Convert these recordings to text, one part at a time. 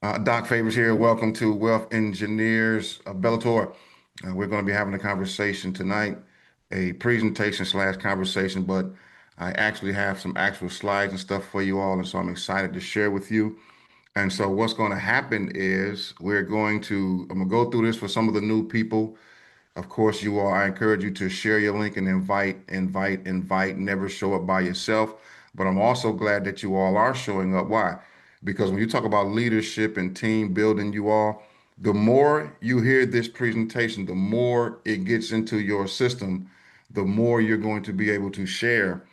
Doc Favors here. Welcome to Wealth Engineers of Bellator. We're going to be having a conversation tonight, a presentation slash conversation, but I actually have some actual slides and stuff for you all, and so I'm excited to share with you. And so what's going to happen is I'm going to go through this for some of the new people. Of course, you all, I encourage you to share your link and invite, never show up by yourself. But I'm also glad that you all are showing up. Why? Because when you talk about leadership and team building, you all, the more you hear this presentation, the more it gets into your system, the more you're going to be able to share.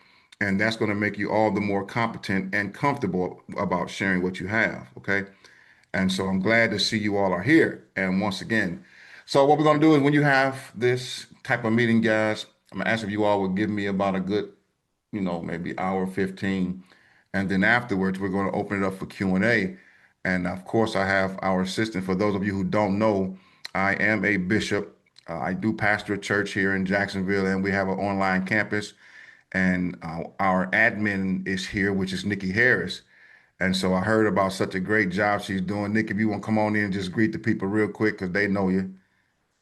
And that's going to make you all the more competent and comfortable about sharing what you have. Okay. And so I'm glad to see you all are here. And once again, so what we're going to do is when you have this type of meeting, guys, I'm going to ask if you all would give me about a good, maybe hour 15. And then afterwards, we're going to open it up for Q&A. And of course, I have our assistant. For those of you who don't know, I am a bishop. I do pastor a church here in Jacksonville, and we have an online campus. And our admin is here, which is Nikki Harris. And so I heard about such a great job she's doing. Nick, if you want to come on in and just greet the people real quick because they know you.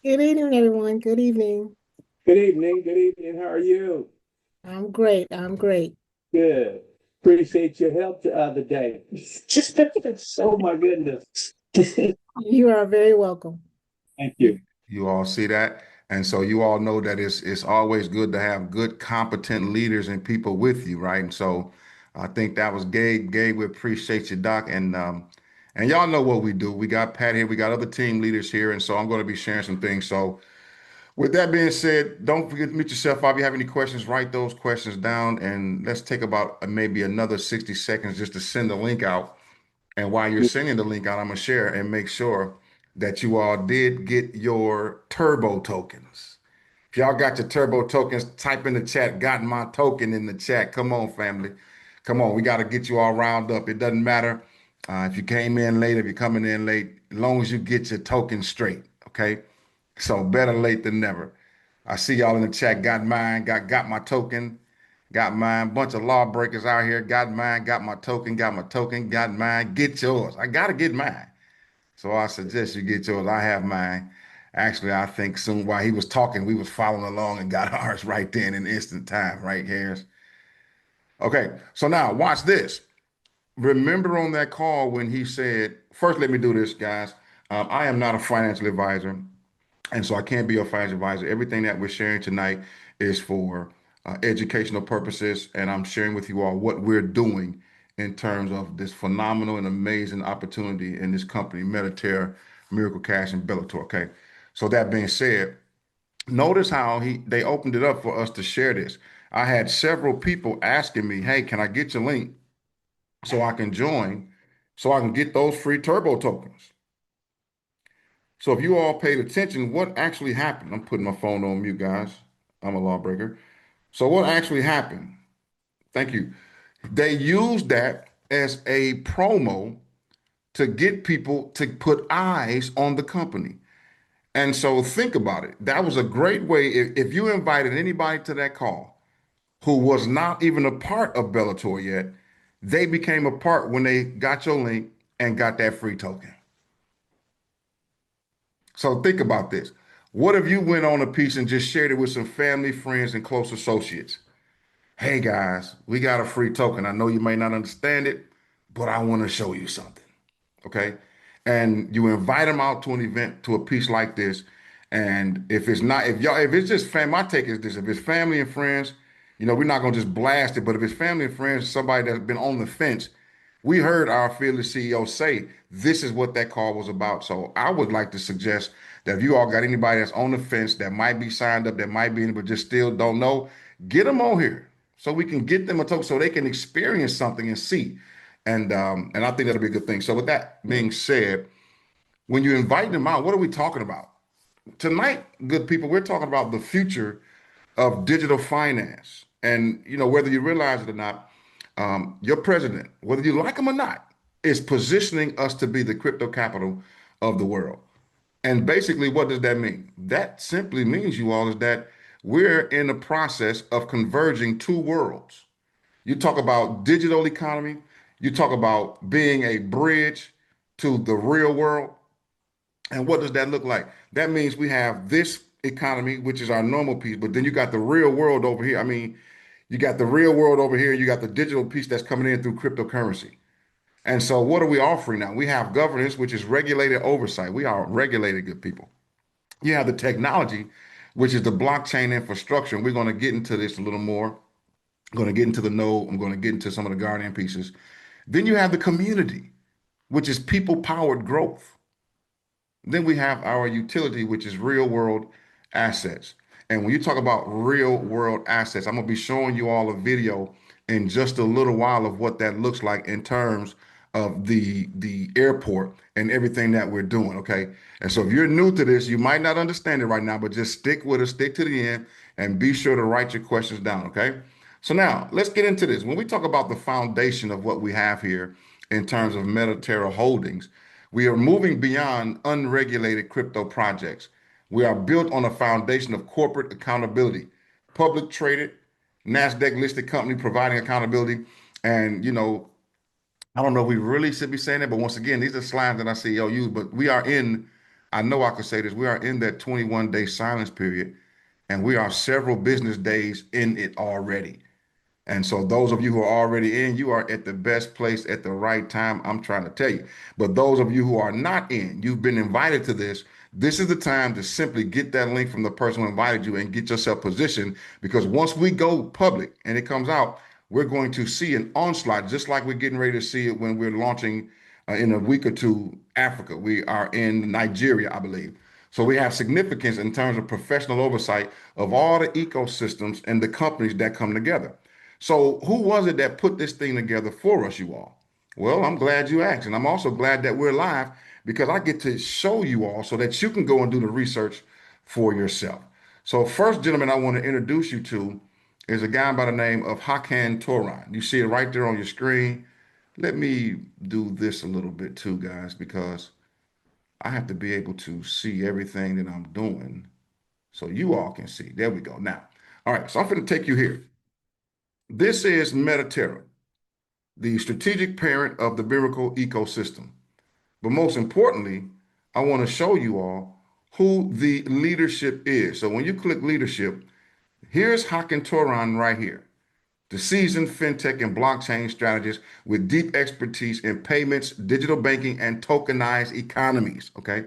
Good evening, everyone. Good evening. Good evening. Good evening. How are you? I'm great. I'm great. Good. Appreciate your help the other day. Oh my goodness. Thank You are very welcome. you. You all see that? And so you all know that it's always good to have good, competent leaders and people with you, right? And so I think that was Gabe. Gabe, we appreciate you, Doc. And y'all know what we do. We got Pat here, we got other team leaders here, and so I'm going to be sharing some things. So with that being said, don't forget to mute yourself. If you have any questions, write those questions down, and let's take about maybe another 60 seconds just to send the link out. And while you're sending the link out, I'm gonna share and make sure that you all did get your turbo tokens. If y'all got your turbo tokens, type in the chat, got my token in the chat. Come on, family. Come on, we got to get you all round up. It doesn't matter if you came in late, if you're coming in late, as long as you get your token straight, okay? So better late than never. I see y'all in the chat, got mine, got my token. Got mine. Bunch of lawbreakers out here. Got mine. Got my token. Got my token. Got mine. Get yours. I gotta get mine. So I suggest you get yours. I have mine. Actually, I think soon while he was talking, we was following along and got ours right then in instant time, right, Harris? Okay, so now watch this. Remember on that call when he said, first, let me do this, guys. I am not a financial advisor. And so I can't be a financial advisor. Everything that we're sharing tonight is for educational purposes. And I'm sharing with you all what we're doing in terms of this phenomenal and amazing opportunity in this company, Meditaire, Miracle Cash, and Bellator. Okay. So that being said, notice how they opened it up for us to share this. I had several people asking me, hey, can I get your link so I can join, so I can get those free turbo tokens? So if you all paid attention, what actually happened? I'm putting my phone on mute, guys. I'm a lawbreaker. So what actually happened? Thank you. They used that as a promo to get people to put eyes on the company. And so think about it. That was a great way. If you invited anybody to that call who was not even a part of Bellator yet, they became a part when they got your link and got that free token. So think about this. What if you went on a piece and just shared it with some family, friends, and close associates? Hey guys, we got a free token. I know you may not understand it, but I want to show you something. Okay. And you invite them out to an event, to a piece like this. And if it's not, if it's just family, my take is this: if it's family and friends, we're not gonna just blast it. But if it's family and friends, somebody that's been on the fence, we heard our fearless CEO say this is what that call was about. So I would like to suggest that if you all got anybody that's on the fence that might be signed up, that might be in it, but just still don't know, get them on here so we can get them a token so they can experience something and see. And I think that'll be a good thing. So with that being said, when you invite them out, what are we talking about? Tonight, good people, we're talking about the future of digital finance. And whether you realize it or not, your president, whether you like him or not, is positioning us to be the crypto capital of the world. And basically, what does that mean? That simply means, you all, is that we're in the process of converging two worlds. You talk about digital economy, you talk about being a bridge. to the real world. And what does that look like? That means we have this economy, which is our normal piece, but then you got the real world over here. I mean, you got the real world over here, you got the digital piece that's coming in through cryptocurrency. And so, what are we offering now? We have governance, which is regulated oversight. We are regulated good people. You have the technology, which is the blockchain infrastructure. And we're going to get into this a little more. I'm going to get into the node. I'm going to get into some of the guardian pieces. Then you have the community, which is people powered growth. Then we have our utility, which is real world assets. And when you talk about real world assets, I'm going to be showing you all a video in just a little while of what that looks like in terms of the airport and everything that we're doing. Okay. And so if you're new to this, you might not understand it right now, but just stick with us, stick to the end, and be sure to write your questions down. Okay. So now let's get into this. When we talk about the foundation of what we have here in terms of Metatera Holdings, we are moving beyond unregulated crypto projects. We are built on a foundation of corporate accountability, public traded, NASDAQ listed company providing accountability. And, I don't know if we really should be saying it, but once again, these are slides that our CEO use, but we are in, I know I could say this, we are in that 21-day silence period, and we are several business days in it already. And so those of you who are already in, you are at the best place at the right time. I'm trying to tell you. But those of you who are not in, you've been invited to this. This is the time to simply get that link from the person who invited you and get yourself positioned. Because once we go public and it comes out, we're going to see an onslaught, just like we're getting ready to see it when we're launching in a week or two Africa. We are in Nigeria, I believe. So we have significance in terms of professional oversight of all the ecosystems and the companies that come together. So who was it that put this thing together for us, you all? Well, I'm glad you asked. And I'm also glad that we're live because I get to show you all so that you can go and do the research for yourself. So first gentleman I want to introduce you to is a guy by the name of Hakan Toran. You see it right there on your screen. Let me do this a little bit too, guys, because I have to be able to see everything that I'm doing so you all can see. There we go. Now, all right, so I'm going to take you here. This is Metatera, the strategic parent of the Miracle ecosystem. But most importantly, I want to show you all who the leadership is. So when you click leadership, here's Hakan Toran right here, the seasoned fintech and blockchain strategist with deep expertise in payments, digital banking, and tokenized economies. Okay.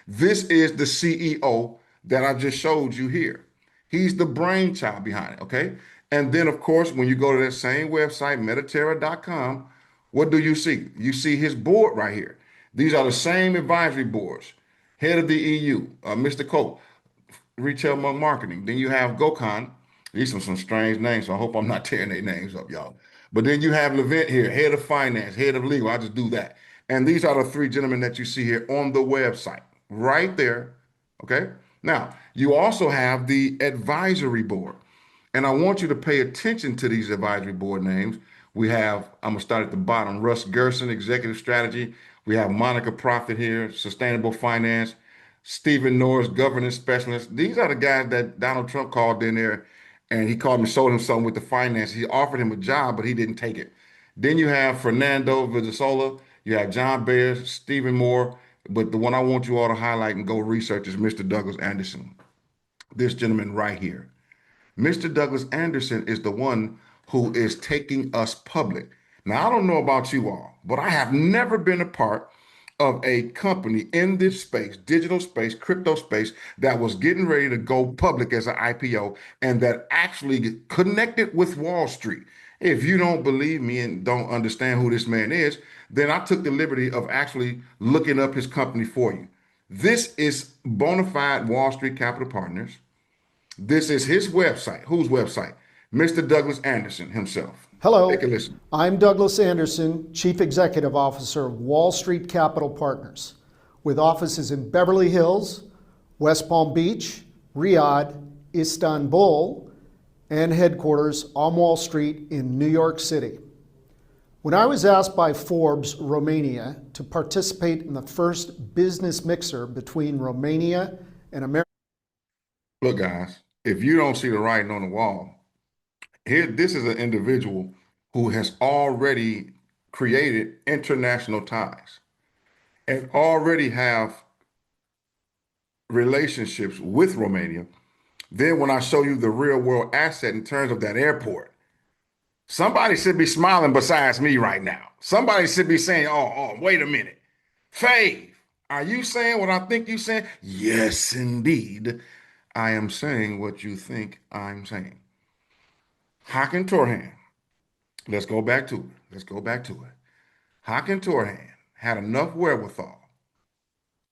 This is the CEO that I just showed you here. He's the brainchild behind it. Okay. And then, of course, when you go to that same website, metatera.com, what do you see? You see his board right here. These are the same advisory boards. Head of the EU, Mr. Cole, retail marketing. Then you have Gokhan. These are some strange names, so I hope I'm not tearing their names up, y'all. But then you have Levent here, head of finance, head of legal. I just do that. And these are the three gentlemen that you see here on the website, right there. Okay. Now, you also have the advisory board. And I want you to pay attention to these advisory board names. We have, I'm gonna start at the bottom, Russ Gerson, executive strategy. We have Monica Profit here, sustainable finance. Stephen Norris, governance specialist. These are the guys that Donald Trump called in there and he called him, sold him something with the finance. He offered him a job, but he didn't take it. Then you have Fernando Vizasola, you have John Baer, Stephen Moore, but the one I want you all to highlight and go research is Mr. Douglas Anderson, this gentleman right here. Mr. Douglas Anderson is the one who is taking us public. Now, I don't know about you all, but I have never been a part of a company in this space, digital space, crypto space, that was getting ready to go public as an IPO and that actually connected with Wall Street. If you don't believe me and don't understand who this man is, then I took the liberty of actually looking up his company for you. This is bona fide Wall Street Capital Partners. This is his website. Whose website? Mr. Douglas Anderson himself. Take a Hello, listen. I'm Douglas Anderson, Chief Executive Officer of Wall Street Capital Partners, with offices in Beverly Hills, West Palm Beach, Riyadh, Istanbul, and headquarters on Wall Street in New York City. When I was asked by Forbes Romania to participate in the first business mixer between Romania and America. Look, guys, if you don't see the writing on the wall, here, this is an individual who has already created international ties. and already have relationships with Romania, then when I show you the real world asset in terms of that airport, somebody should be smiling besides me right now. Somebody should be saying, oh, wait a minute. Fave, are you saying what I think you're saying? Yes, indeed. I am saying what you think I'm saying. Hakan Torhan, let's go back to it. Let's go back to it. Hakan Torhan had enough wherewithal.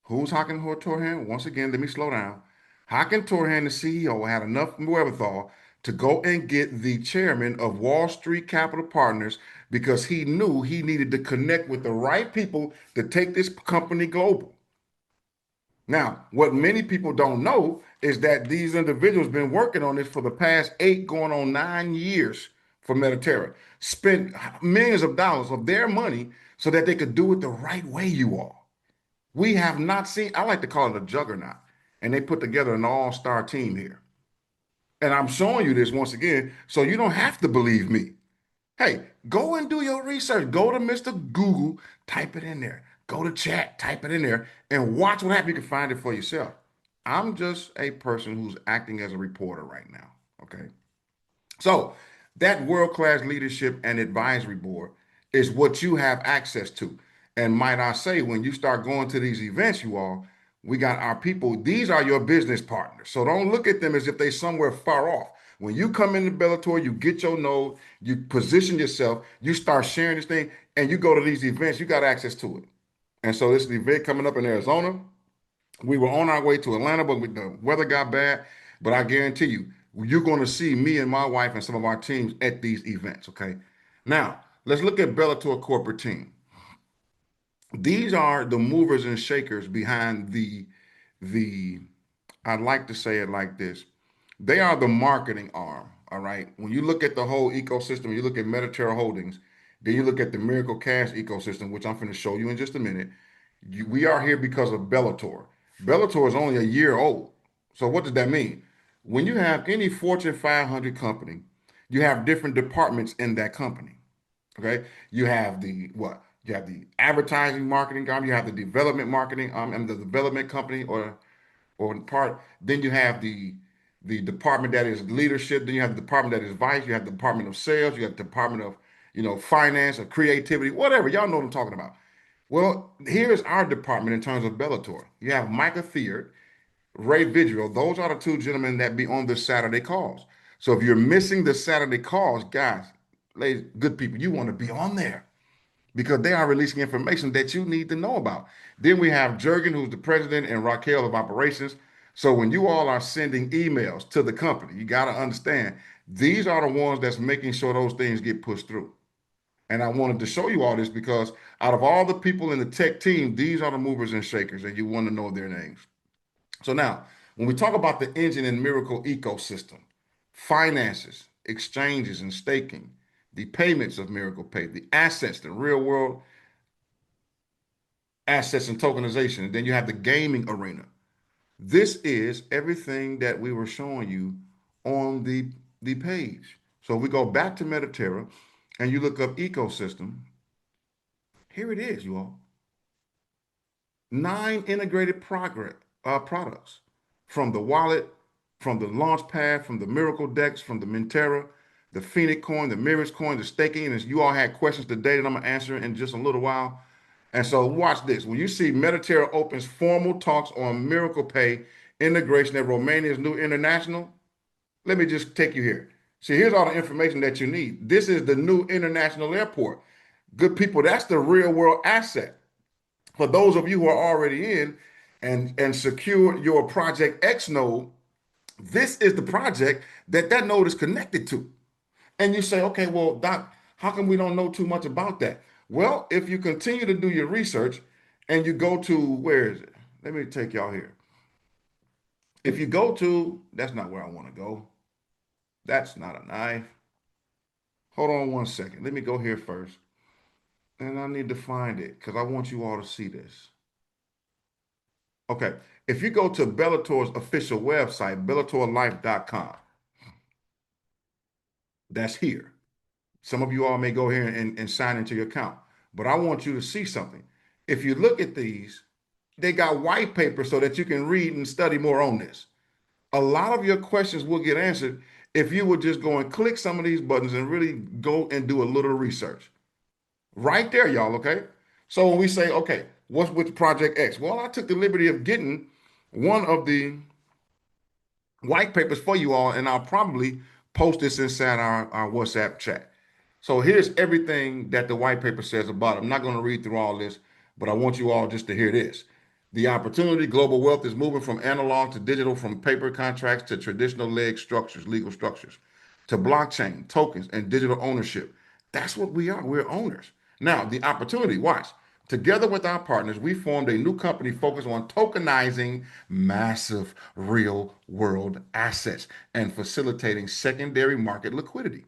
Who's Hakan Torhan? Once again, let me slow down. Hakan Torhan, the CEO, had enough wherewithal to go and get the chairman of Wall Street Capital Partners because he knew he needed to connect with the right people to take this company global. Now, what many people don't know is that these individuals been working on this for the past 8 going on 9 years for Mediterra, spent millions of dollars of their money so that they could do it the right way, you all. We have not seen, I like to call it a juggernaut, and they put together an all-star team here. And I'm showing you this once again, so you don't have to believe me. Hey, go and do your research. Go to Mr. Google, type it in there. Go to chat, type it in there, and watch what happens. You can find it for yourself. I'm just a person who's acting as a reporter right now. Okay. So that world-class leadership and advisory board is what you have access to. And might I say, when you start going to these events, you all, we got our people, these are your business partners. So don't look at them as if they're somewhere far off. When you come into Bellator, you get your node, you position yourself, you start sharing this thing, and you go to these events, you got access to it. And so this is the event coming up in Arizona. We were on our way to Atlanta, but the weather got bad. But I guarantee you, you're going to see me and my wife and some of our teams at these events. Okay. Now, let's look at Bellator corporate team. These are the movers and shakers behind the I'd like to say it like this. They are the marketing arm. All right. When you look at the whole ecosystem, you look at Mediterra Holdings, then you look at the Miracle Cash ecosystem, which I'm going to show you in just a minute. We are here because of Bellator. Bellator is only a year old. So what does that mean? When you have any Fortune 500 company, you have different departments in that company. Okay. You have the what? You have the advertising marketing arm, you have the development marketing and the development company or part. Then you have the department that is leadership. Then you have the department that is vice. You have the department of sales. You have the department of finance or creativity, whatever. Y'all know what I'm talking about. Well, here's our department in terms of Bellator. You have Micah Thierd, Ray Vidrio. Those are the two gentlemen that be on the Saturday calls. So if you're missing the Saturday calls, guys, ladies, good people, you want to be on there because they are releasing information that you need to know about. Then we have Jurgen, who's the president, and Raquel of operations. So when you all are sending emails to the company, you got to understand these are the ones that's making sure those things get pushed through. And I wanted to show you all this because out of all the people in the tech team, these are the movers and shakers, and you want to know their names. So now, when we talk about the engine and miracle ecosystem, finances, exchanges, and staking, the payments of Miracle Pay, the assets, the real world assets and tokenization, and then you have the gaming arena. This is everything that we were showing you on the page. So if we go back to Mediterra and you look up ecosystem, here it is, you all. 9 integrated products from the wallet, from the launch pad, from the Miracle Dex, from the Mintera, the Phoenix coin, the Mirrors coin, the staking. And you all had questions today that I'm going to answer in just a little while. And so watch this. When you see Mediterra opens formal talks on Miracle Pay integration at Romania's new international, let me just take you here. See, here's all the information that you need. This is the new international airport. Good people, that's the real world asset. For those of you who are already in and secured your Project X node, this is the project that node is connected to. And you say, okay, well, Doc, how come we don't know too much about that? Well, if you continue to do your research and you go to, where is it? Let me take y'all here. If you go to, that's not where I want to go. That's not a knife. Hold on one second. Let me go here first. And I need to find it because I want you all to see this. Okay. If you go to Bellator's official website, bellatorlife.com, that's here. Some of you all may go here and sign into your account. But I want you to see something. if you look at these, they got white paper so that you can read and study more on this. A lot of your questions will get answered if you would just go and click some of these buttons and really go and do a little research. Right there, y'all, okay? So when we say, okay, what's with Project X? Well, I took the liberty of getting one of the white papers for you all, and I'll probably post this inside our WhatsApp chat. So here's everything that the white paper says about it. I'm not going to read through all this, but I want you all just to hear this. The opportunity, global wealth is moving from analog to digital, from paper contracts to traditional leg structures, legal structures, to blockchain, tokens, and digital ownership. That's what we are. We're owners. Now, the opportunity, watch. Together with our partners, we formed a new company focused on tokenizing massive real world assets and facilitating secondary market liquidity.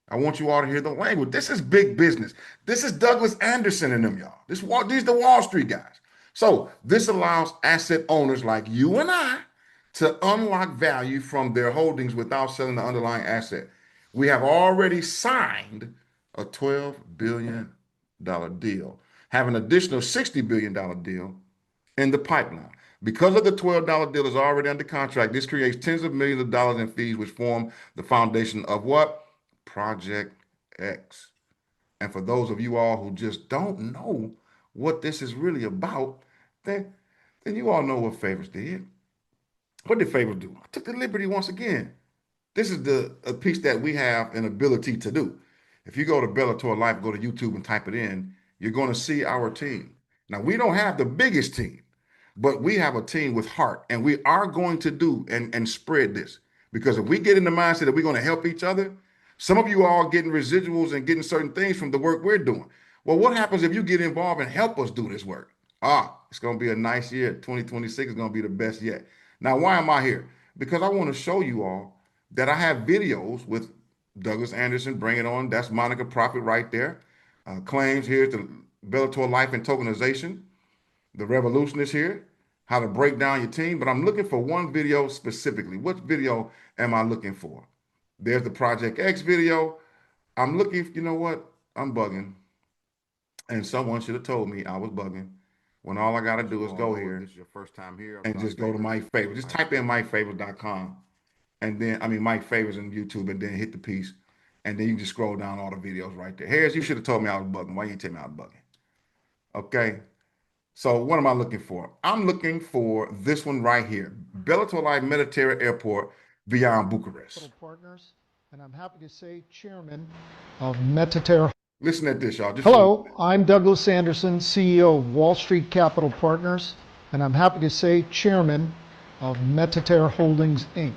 I want you all to hear the language. This is big business. This is Douglas Anderson and them, y'all. These are the Wall Street guys. So this allows asset owners like you and I to unlock value from their holdings without selling the underlying asset. We have already signed a $12 billion deal, have an additional $60 billion deal in the pipeline. Because of the $12 deal is already under contract, this creates tens of millions of dollars in fees, which form the foundation of what? Project X. And for those of you all who just don't know what this is really about, then you all know what Favors did. What did Favors do? I took the liberty once again. This is a piece that we have an ability to do. If you go to Bellator Life, go to YouTube and type it in, you're going to see our team. Now, we don't have the biggest team, but we have a team with heart, and we are going to do and spread this. Because if we get in the mindset that we're going to help each other, some of you are getting residuals and getting certain things from the work we're doing. Well, what happens if you get involved and help us do this work? It's going to be a nice year. 2026 is going to be the best yet. Now, why am I here? Because I want to show you all that I have videos with Douglas Anderson, Bring It On. That's Monica Profit right there. Claims here's the Bellator Life and Tokenization. The Revolution is here. How to break down your team. But I'm looking for one video specifically. What video am I looking for? There's the Project X video. I'm looking, you know what? I'm bugging. And someone should have told me I was bugging. When all I got to do is go here. This is your first time here. And just go to My Favors. Just type in myfavors.com. And then, Mike Favors on YouTube, and then hit the piece. And then you just scroll down all the videos right there. Harris, you should have told me I was bugging. Why you didn't tell me I was bugging? Okay. So what am I looking for? I'm looking for this one right here. Bellator Life Mediterranean Airport beyond Bucharest. Partners, and I'm happy to say chairman of Mediterranean. Listen at this, y'all. Hello, I'm Douglas Anderson, CEO of Wall Street Capital Partners, and I'm happy to say chairman of Mediterranean Holdings, Inc.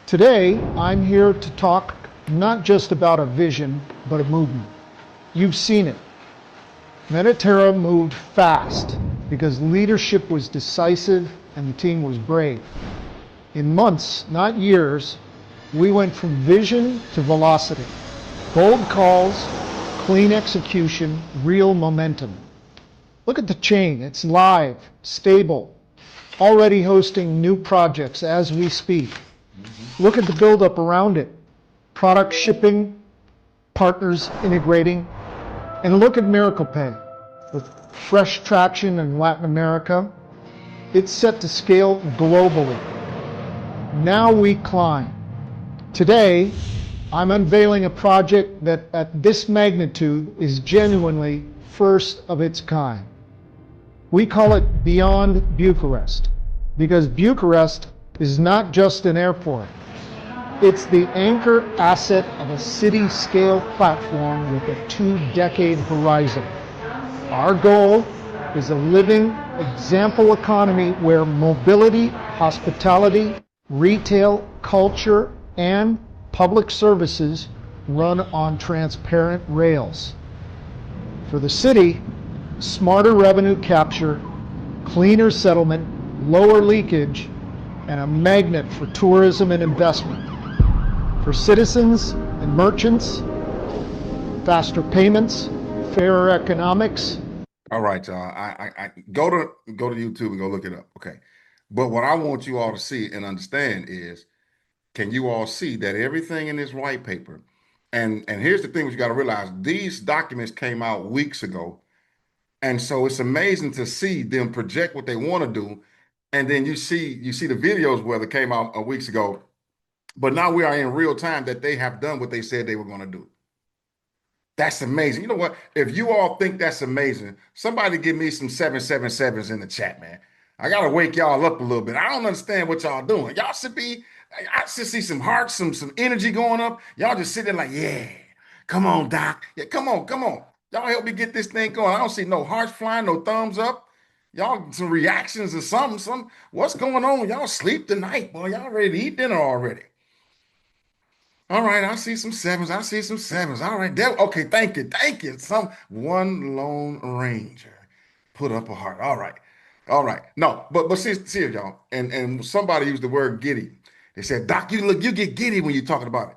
Today, I'm here to talk not just about a vision, but a movement. You've seen it. Mediterra moved fast because leadership was decisive and the team was brave. In months, not years, we went from vision to velocity. Bold calls, clean execution, real momentum. Look at the chain. It's live, stable, already hosting new projects as we speak. Look at the buildup around it. Product shipping, partners integrating, and look at Miracle Pay. With fresh traction in Latin America, it's set to scale globally. Now we climb. Today, I'm unveiling a project that at this magnitude is genuinely first of its kind. We call it Beyond Bucharest, because Bucharest is not just an airport. It's the anchor asset of a city-scale platform with a 2-decade horizon. Our goal is a living example economy where mobility, hospitality, retail, culture, and public services run on transparent rails. For the city, smarter revenue capture, cleaner settlement, lower leakage, and a magnet for tourism and investment. For citizens and merchants, faster payments, fairer economics. All right, y'all. I go to YouTube and go look it up. Okay. But what I want you all to see and understand is, can you all see that everything in this white paper, and here's the thing you got to realize, these documents came out weeks ago, And so it's amazing to see them project what they want to do. And then you see the videos where they came out weeks ago, but now we are in real time that they have done what they said they were going to do. That's amazing. You know what? If you all think that's amazing, somebody give me some 777s in the chat, man. I gotta wake y'all up a little bit. I don't understand what y'all doing. Y'all should be, I should see some heart, some energy going up. Y'all just sitting there like, yeah, come on, Doc. Yeah, come on, come on. Y'all help me get this thing going. I don't see no hearts flying, no thumbs up. Y'all some reactions or something. What's going on? Y'all sleep tonight, boy. Y'all ready to eat dinner already. All right, I see some sevens. I see some sevens. All right, there. Okay, thank you, thank you. Some one lone ranger put up a heart. All right, all right. No, but see y'all. And somebody used the word giddy. They said, Doc, you get giddy when you're talking about it.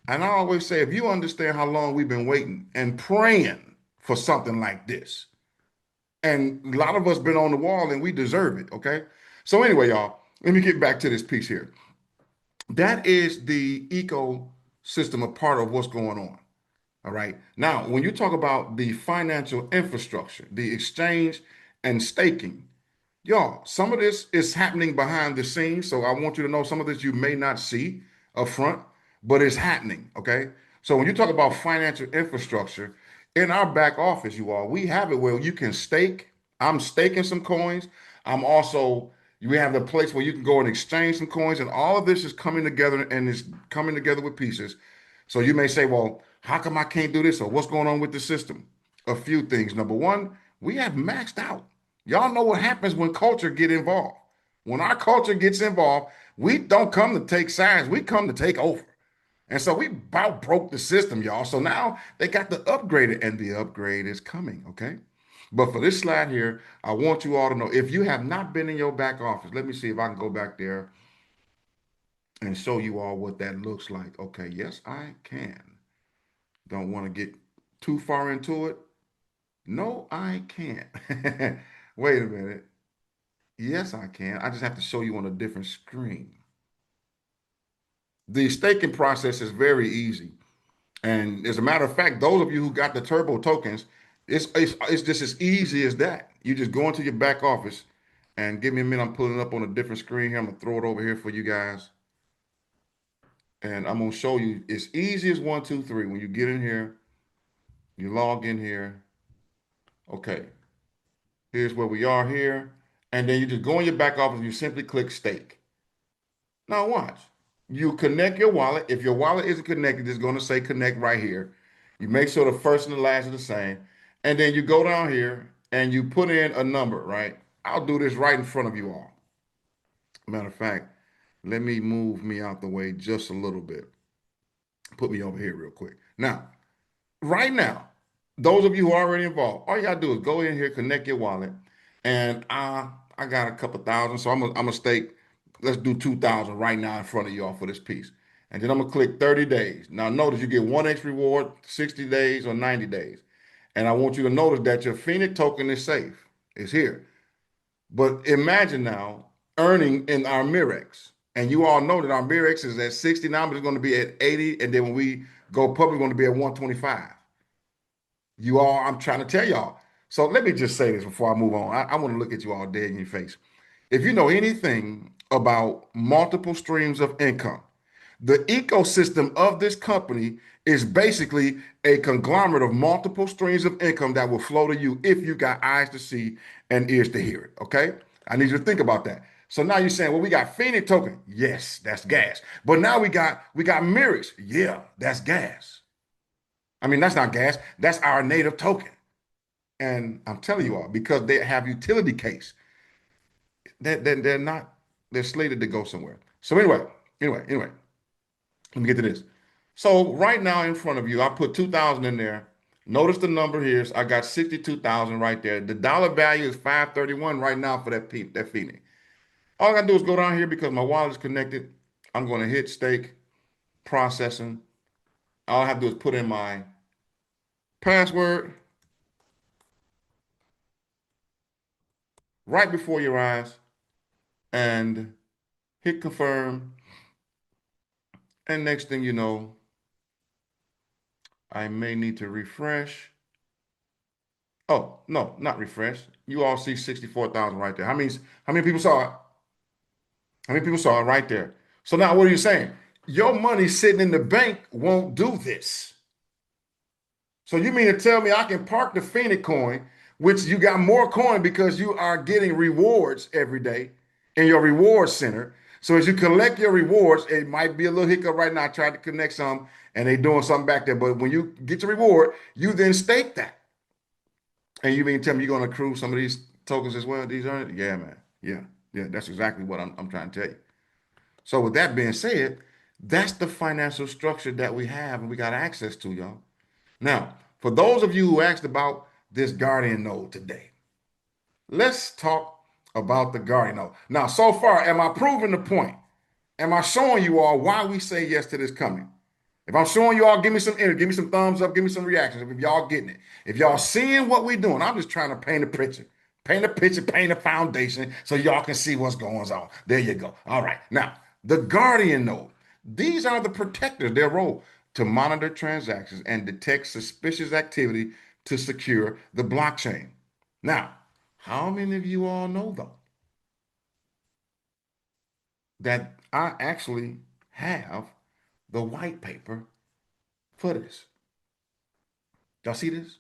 And I always say, if you understand how long we've been waiting and praying for something like this, and a lot of us been on the wall and we deserve it. Okay. So anyway, y'all, let me get back to this piece here. That is the ecosystem, a part of what's going on. All right. Now, when you talk about the financial infrastructure, the exchange and staking, y'all, some of this is happening behind the scenes. So I want you to know some of this you may not see up front, but it's happening. Okay. So when you talk about financial infrastructure in our back office, you all, we have it where you can stake. I'm staking some coins. I'm also, we have the place where you can go and exchange some coins, and all of this is coming together and is coming together with pieces. So you may say, well, how come I can't do this? Or what's going on with the system? A few things. Number one, we have maxed out. Y'all know what happens when culture get involved. When our culture gets involved, we don't come to take sides. We come to take over. And so we about broke the system, y'all. So now they got the upgrade, and the upgrade is coming, okay? But for this slide here, I want you all to know, if you have not been in your back office, let me see if I can go back there and show you all what that looks like. Okay, yes, I can. Don't want to get too far into it. No, I can't. Wait a minute. Yes, I can. I just have to show you on a different screen. The staking process is very easy. And as a matter of fact, those of you who got the turbo tokens, it's just as easy as that. You just go into your back office and give me a minute. I'm pulling it up on a different screen here. I'm gonna throw it over here for you guys. And I'm gonna show you it's easy as one, two, three. When you get in here, you log in here. Okay, here's where we are here. And then you just go in your back office and you simply click stake. Now watch. You connect your wallet. If your wallet isn't connected, it's going to say connect right here. You make sure the first and the last are the same. And then you go down here and you put in a number, right? I'll do this right in front of you all. Matter of fact, let me move me out the way just a little bit. Put me over here real quick. Now, right now, those of you who are already involved, all you gotta do is go in here, connect your wallet, and I got a couple thousand, so I'm gonna stake. Let's do 2,000 right now in front of y'all for this piece, and then I'm gonna click 30 days. Now notice you get 1x reward, 60 days or 90 days, and I want you to notice that your Phoenix token is safe. It's here, but imagine now earning in our Mirex, and you all know that our Mirex is at 60 now, but it's going to be at 80, and then when we go public, we're going to be at 125. You all, I'm trying to tell y'all. So let me just say this before I move on. I want to look at you all dead in your face. If you know anything about multiple streams of income, the ecosystem of this company is basically a conglomerate of multiple streams of income that will flow to you if you got eyes to see and ears to hear it. Okay. I need you to think about that. So now you're saying, well, we got Phoenix token. Yes, that's gas. But now we got Mirix. Yeah, that's gas. I mean, that's not gas. That's our native token. And I'm telling you all, because they have utility case, they're not, they're slated to go somewhere. So anyway, let me get to this. So right now in front of you, I put 2,000 in there. Notice the number here. I got 62,000 right there. The dollar value is 531 right now for that Phoenix. All I gotta do is go down here because my wallet is connected. I'm gonna hit stake, processing. All I have to do is put in my password right before your eyes and hit confirm. And next thing you know, I may need to refresh. Oh, no, not refresh. You all see 64,000 right there. How many people saw it? How many people saw it right there? So now what are you saying? Your money sitting in the bank won't do this. So you mean to tell me I can park the Phoenix coin, which you got more coin because you are getting rewards every day in your reward center. So as you collect your rewards, it might be a little hiccup right now. I tried to connect some and they doing something back there. But when you get your reward, you then stake that. And you mean to tell me you're going to accrue some of these tokens as well? These are, yeah, man. Yeah. Yeah. That's exactly what I'm trying to tell you. So with that being said, that's the financial structure that we have and we got access to, y'all. Now, for those of you who asked about this Guardian node today, let's talk about the Guardian node. Now, so far, am I proving the point? Am I showing you all why we say yes to this coming? If I'm showing you all, give me some energy, give me some thumbs up, give me some reactions. If y'all getting it, if y'all seeing what we're doing, I'm just trying to paint a picture, paint a foundation so y'all can see what's going on. There you go. All right. Now, the Guardian node. These are the protectors. Their role to monitor transactions and detect suspicious activity to secure the blockchain. Now, how many of you all know though that I actually have the white paper for this? Y'all see this?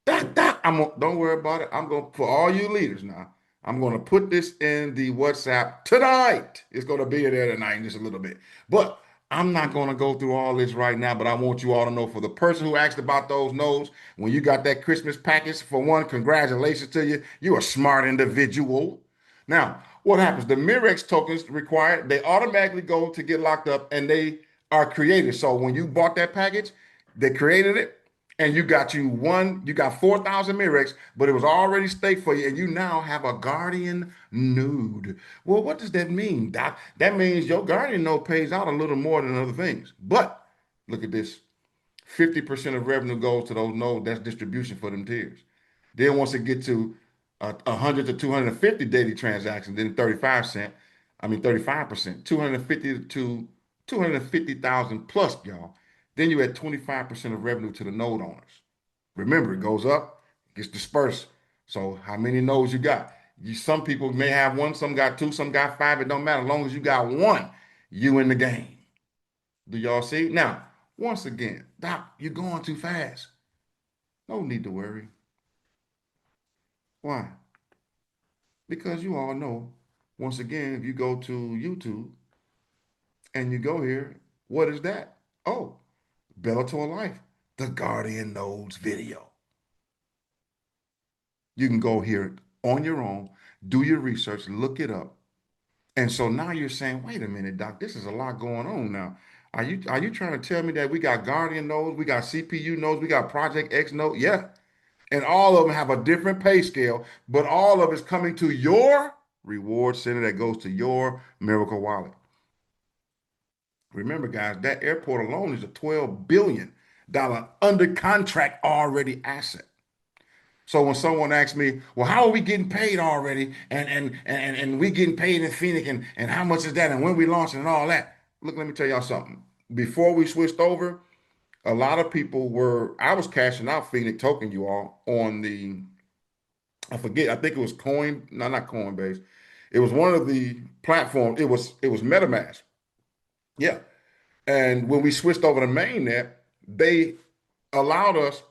Don't worry about it. I'm going for all you leaders now. I'm going to put this in the WhatsApp tonight. It's going to be there tonight in just a little bit. But I'm not going to go through all this right now, but I want you all to know for the person who asked about those nodes, when you got that Christmas package, for one, congratulations to you. You're a smart individual. Now, what happens? The Mirex tokens required, they automatically go to get locked up and they are created. So when you bought that package, they created it and you got 4,000 Mirex, but it was already staked for you, and you now have a Guardian node. Well, what does that mean, Doc? That means your Guardian node pays out a little more than other things. But look at this. 50% of revenue goes to those nodes. That's distribution for them tiers. Then once it get to 100 to 250 daily transactions, then 35%, 250 to 250,000 plus, y'all. Then you add 25% of revenue to the node owners. Remember, it goes up, gets dispersed. So how many nodes you got? Some people may have one, some got two, some got five. It don't matter. As long as you got one, you in the game. Do y'all see? Now, once again, Doc, you're going too fast. No need to worry. Why? Because you all know, once again, if you go to YouTube and you go here, what is that? Oh, Bellator Life, the Guardian Nodes video. You can go here on your own, do your research, look it up. And so now you're saying, wait a minute, Doc, this is a lot going on now. Are you trying to tell me that we got Guardian nodes, we got CPU nodes, we got Project X node? Yeah. And all of them have a different pay scale, but all of it's coming to your reward center that goes to your Miracle Wallet. Remember, guys, that airport alone is a $12 billion under contract already asset. So when someone asks me, well, how are we getting paid already? And we getting paid in Phoenix and how much is that? And when we launching and all that? Look, let me tell y'all something. Before we switched over, a lot of people I was cashing out Phoenix token, you all, on I forget, I think it was no, not Coinbase. It was one of the platforms. It was MetaMask. Yeah. And when we switched over to mainnet, they allowed us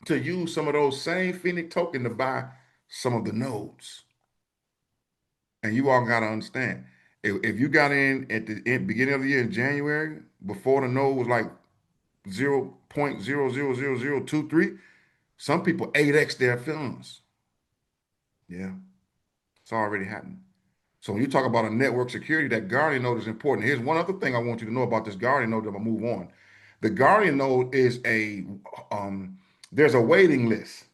to use some of those same Phoenix token to buy some of the nodes. And you all got to understand, if you got in at the beginning of the year in January, before the node was like 0.0000023, some people 8x their funds. Yeah, it's already happening. So when you talk about a network security, that Guardian node is important. Here's one other thing I want you to know about this Guardian node. That I'll move on. The Guardian node is there's a waiting list.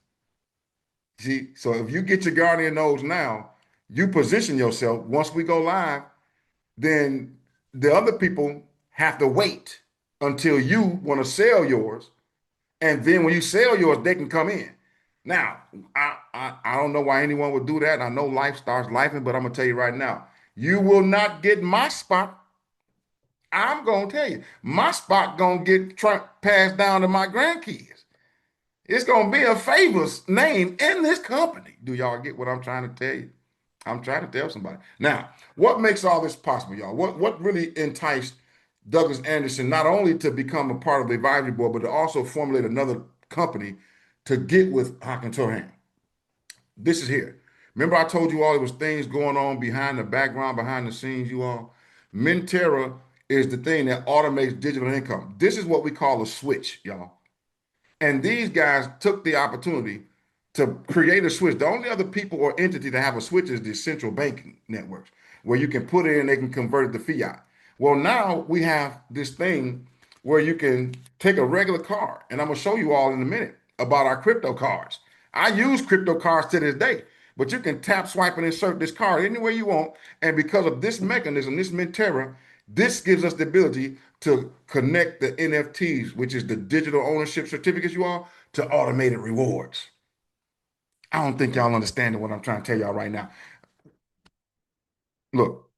See, so if you get your Guardian nodes now, you position yourself. Once we go live, then the other people have to wait until you want to sell yours, and then when you sell yours, they can come in. Now, I don't know why anyone would do that. I know life starts lifing, but I'm gonna tell you right now, you will not get my spot. I'm gonna tell you, my spot gonna get passed down to my grandkids. It's going to be a Favors name in this company. Do y'all get what I'm trying to tell you? I'm trying to tell somebody. Now, what makes all this possible, y'all? What really enticed Douglas Anderson not only to become a part of the advisory board, but to also formulate another company to get with Hakan Torhan? This is here. Remember, I told you all there was things going on behind the background, behind the scenes, you all. Minterra is the thing that automates digital income. This is what we call a switch, y'all. And these guys took the opportunity to create a switch. The only other people or entity that have a switch is the central banking networks, where you can put it in, they can convert it to fiat. Well, now we have this thing where you can take a regular card, and I'm gonna show you all in a minute about our crypto cards. I use crypto cards to this day, but you can tap, swipe, and insert this card anywhere you want. And because of this mechanism, this Minterra, this gives us the ability to connect the NFTs, which is the digital ownership certificates, you all, to automated rewards. I don't think y'all understand what I'm trying to tell y'all right now. Look,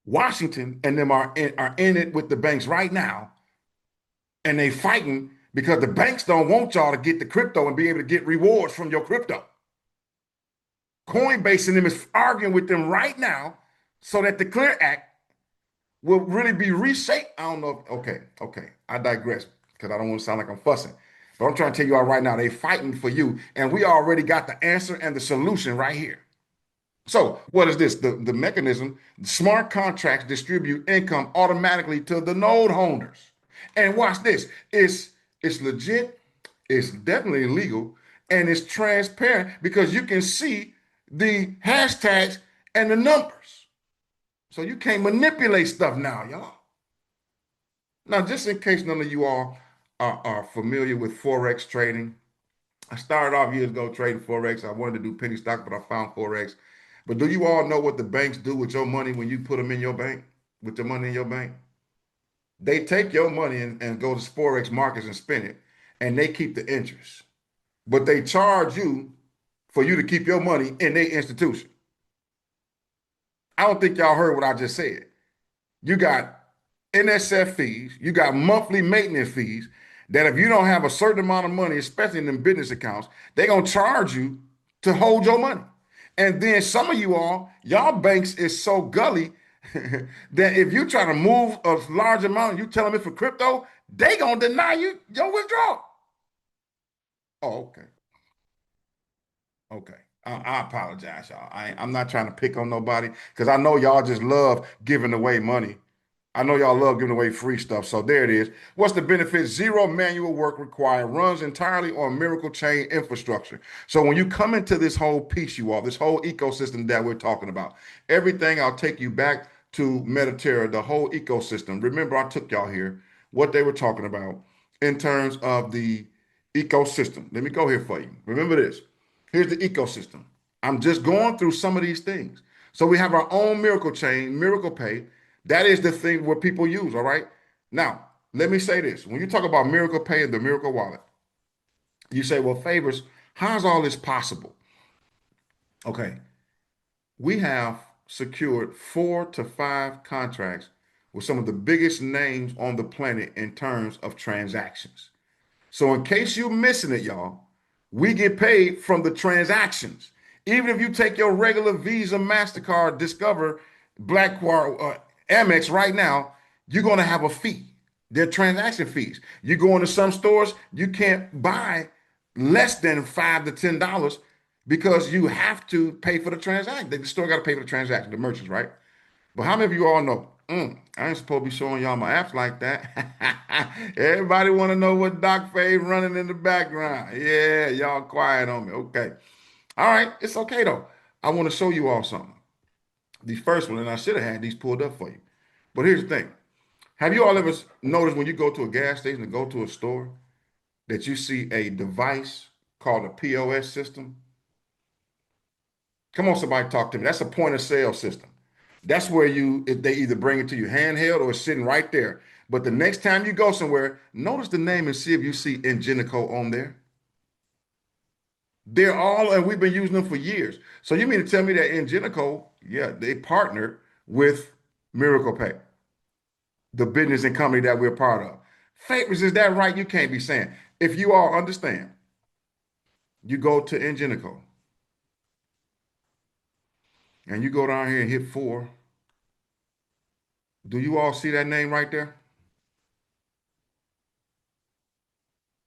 Washington and them are in it with the banks right now, and they fighting because the banks don't want y'all to get the crypto and be able to get rewards from your crypto. Coinbase and them is arguing with them right now so that the Clear Act will really be reshaped. I don't know. Okay. I digress because I don't want to sound like I'm fussing. But I'm trying to tell you all right now, they fighting for you. And we already got the answer and the solution right here. So what is this? The mechanism, smart contracts distribute income automatically to the node holders. And watch this. It's legit, it's definitely legal, and it's transparent because you can see the hashtags and the numbers. So you can't manipulate stuff now, y'all. Now, just in case none of you all are familiar with Forex trading, I started off years ago trading Forex. I wanted to do penny stock, but I found Forex. But do you all know what the banks do with your money when you put them in your bank, with your money in your bank? They take your money and go to Forex markets and spend it, and they keep the interest. But they charge you for you to keep your money in their institution. I don't think y'all heard what I just said. You got NSF fees, you got monthly maintenance fees that if you don't have a certain amount of money, especially in them business accounts, they're gonna charge you to hold your money. And then some of you all, y'all banks is so gully that if you try to move a large amount, you tell them it's for crypto, they gonna deny you your withdrawal. Oh, okay. Okay. I apologize, y'all. I'm not trying to pick on nobody because I know y'all just love giving away money. I know y'all love giving away free stuff. So there it is. What's the benefit? Zero manual work required. Runs entirely on Miracle Chain infrastructure. So when you come into this whole piece, you all, this whole ecosystem that we're talking about, everything I'll take you back to Mediterra, the whole ecosystem. Remember, I took y'all here, what they were talking about in terms of the ecosystem. Let me go here for you. Remember this. Here's the ecosystem. I'm just going through some of these things. So we have our own miracle chain, miracle pay. That is the thing where people use, all right? Now, let me say this. When you talk about miracle pay and the miracle wallet, you say, well, Favors, how's all this possible? Okay, we have secured 4 to 5 contracts with some of the biggest names on the planet in terms of transactions. So in case you're missing it, y'all, we get paid from the transactions. Even if you take your regular Visa, MasterCard, Discover, Blackcard, Amex right now, you're going to have a fee. They're transaction fees. You go into some stores, you can't buy less than $5 to $10 because you have to pay for the transaction. The store got to pay for the transaction, the merchants, right? But how many of you all know? I ain't supposed to be showing y'all my apps like that. Everybody want to know what Doc Fave running in the background. Yeah, y'all quiet on me. Okay. All right. It's okay though. I want to show you all something. The first one, and I should have had these pulled up for you. But here's the thing. Have you all ever noticed when you go to a gas station or go to a store that you see a device called a POS system? Come on, somebody talk to me. That's a point of sale system. That's where they either bring it to you handheld or it's sitting right there. But the next time you go somewhere, notice the name and see if you see Ingenico on there. They're all, and we've been using them for years. So you mean to tell me that Ingenico, yeah, they partnered with Miracle Pay, the business and company that we're part of. Favors, is that right? You can't be saying. If you all understand you go to Ingenico and you go down here and hit 4. Do you all see that name right there?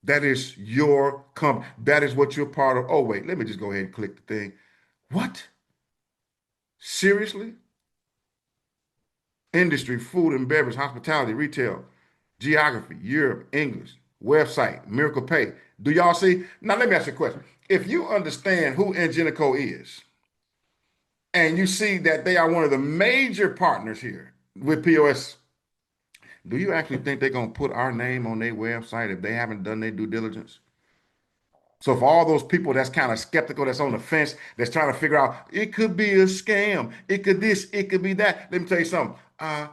That is your company. That is what you're part of. Oh, wait, let me just go ahead and click the thing. What? Seriously? Industry, food and beverage, hospitality, retail, geography, Europe, English, website, Miracle Pay. Do y'all see? Now, let me ask you a question. If you understand who Ingenico is, and you see that they are one of the major partners here with POS, do you actually think they're going to put our name on their website if they haven't done their due diligence? So for all those people that's kind of skeptical, that's on the fence, that's trying to figure out, it could be a scam, it could this, it could be that. Let me tell you something. I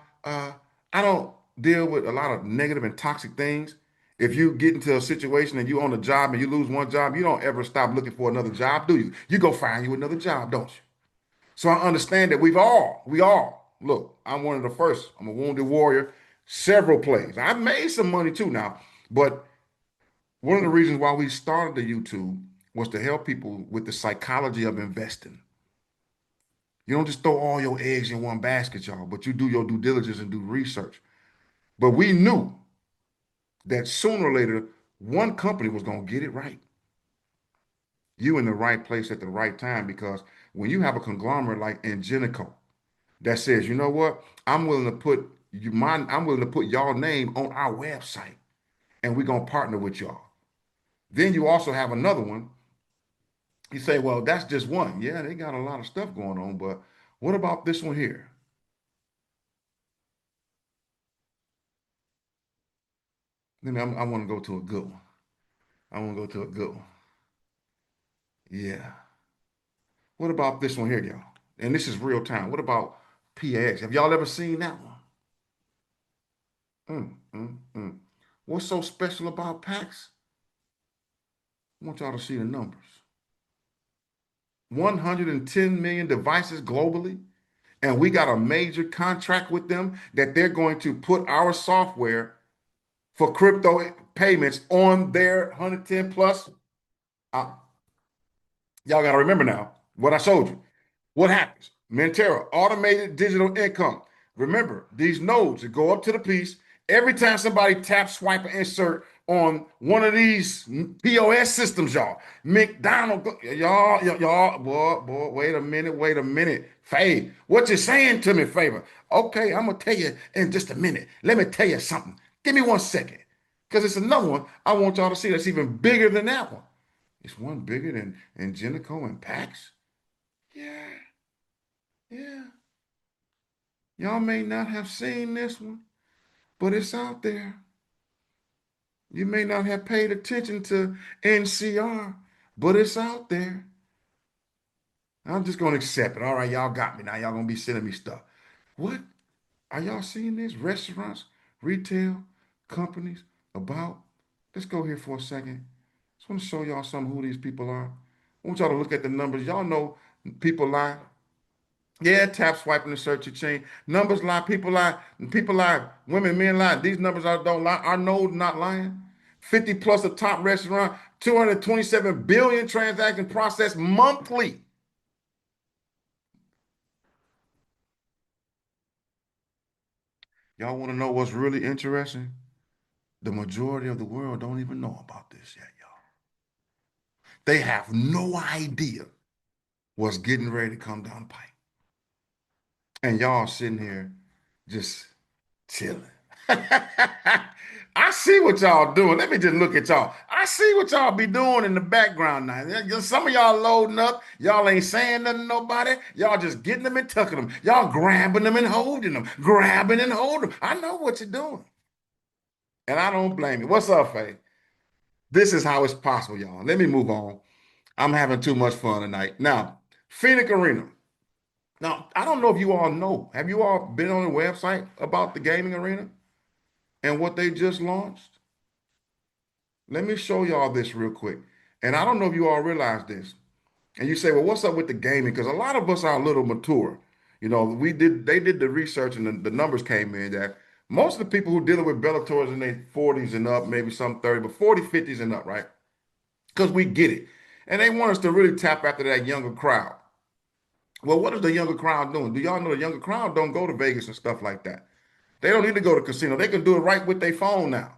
don't deal with a lot of negative and toxic things. If you get into a situation and you on a job and you lose one job, you don't ever stop looking for another job, do you? You go find you another job, don't you? So I understand that we all, look, I'm one of the first. I'm a wounded warrior, several plays. I've made some money too now, but one of the reasons why we started the YouTube was to help people with the psychology of investing. You don't just throw all your eggs in one basket, y'all, but you do your due diligence and do research. But we knew that sooner or later, one company was going to get it right. You in the right place at the right time, because when you have a conglomerate like Ingenico that says, you know what, I'm willing to put I'm willing to put y'all name on our website, and we're gonna partner with y'all. Then you also have another one. You say, well, that's just one. Yeah, they got a lot of stuff going on, but what about this one here? I want to go to a good one. I want to go to a good one. Yeah. What about this one here, y'all? And this is real time. What about PAX? Have y'all ever seen that one? Mm. What's so special about PAX? I want y'all to see the numbers. 110 million devices globally. And we got a major contract with them that they're going to put our software for crypto payments on their 110 plus. Uh, y'all got to remember now what I showed you. What happens? Mentera, automated digital income. Remember, these nodes that go up to the piece, every time somebody taps, swipe, or insert on one of these POS systems, y'all, McDonald's, y'all, boy, wait a minute. Faye, what you saying to me, Favor? Okay, I'm going to tell you in just a minute. Let me tell you something. Give me 1 second, because it's another one I want y'all to see that's even bigger than that one. It's one bigger than Ingenico and PAX. Yeah. Yeah, y'all may not have seen this one, but it's out there. You may not have paid attention to NCR, but it's out there. I'm just going to accept it. All right, y'all got me. Now y'all going to be sending me stuff. What? Are y'all seeing this? Restaurants, retail, companies, about. Let's go here for a second. Just want to show y'all some who these people are. I want y'all to look at the numbers. Y'all know people lie. Yeah, tap swiping to search your chain. Numbers lie, people lie, women, men lie. These numbers don't lie. Our node not lying. 50 plus a top restaurant, 227 billion transactions processed monthly. Y'all want to know what's really interesting? The majority of the world don't even know about this yet, y'all. They have no idea what's getting ready to come down the pipe. And y'all sitting here just chilling. I see what y'all doing. Let me just look at y'all. I see what y'all be doing in the background now. Some of y'all loading up. Y'all ain't saying nothing to nobody. Y'all just getting them and tucking them. Y'all grabbing them and holding them. Grabbing and holding them. I know what you're doing. And I don't blame you. What's up, Faye? This is how it's possible, y'all. Let me move on. I'm having too much fun tonight. Now, Phoenix Arena. Now, I don't know if you all know. Have you all been on the website about the gaming arena and what they just launched? Let me show y'all this real quick. And I don't know if you all realize this. And you say, well, what's up with the gaming? Because a lot of us are a little mature. You know, they did the research and the numbers came in that most of the people who dealing with Bellator is in their 40s and up, maybe some 30, but 40, 50s and up, right? Because we get it. And they want us to really tap after that younger crowd. Well, what is the younger crowd doing? Do y'all know the younger crowd don't go to Vegas and stuff like that? They don't need to go to casino. They can do it right with their phone now.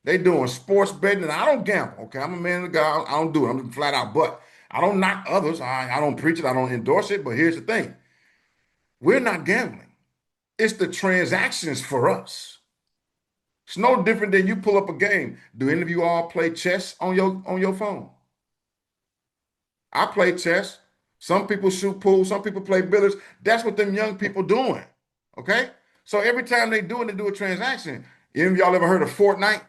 They doing sports betting, and I don't gamble. Okay, I'm a man of God. I don't do it. I'm flat out. But I don't knock others. I don't preach it. I don't endorse it. But here's the thing: we're not gambling. It's the transactions for us. It's no different than you pull up a game. Do any of you all play chess on your phone? I play chess. Some people shoot pool. Some people play billiards. That's what them young people doing. Okay, so every time they do it, they do a transaction. Any of y'all ever heard of Fortnite?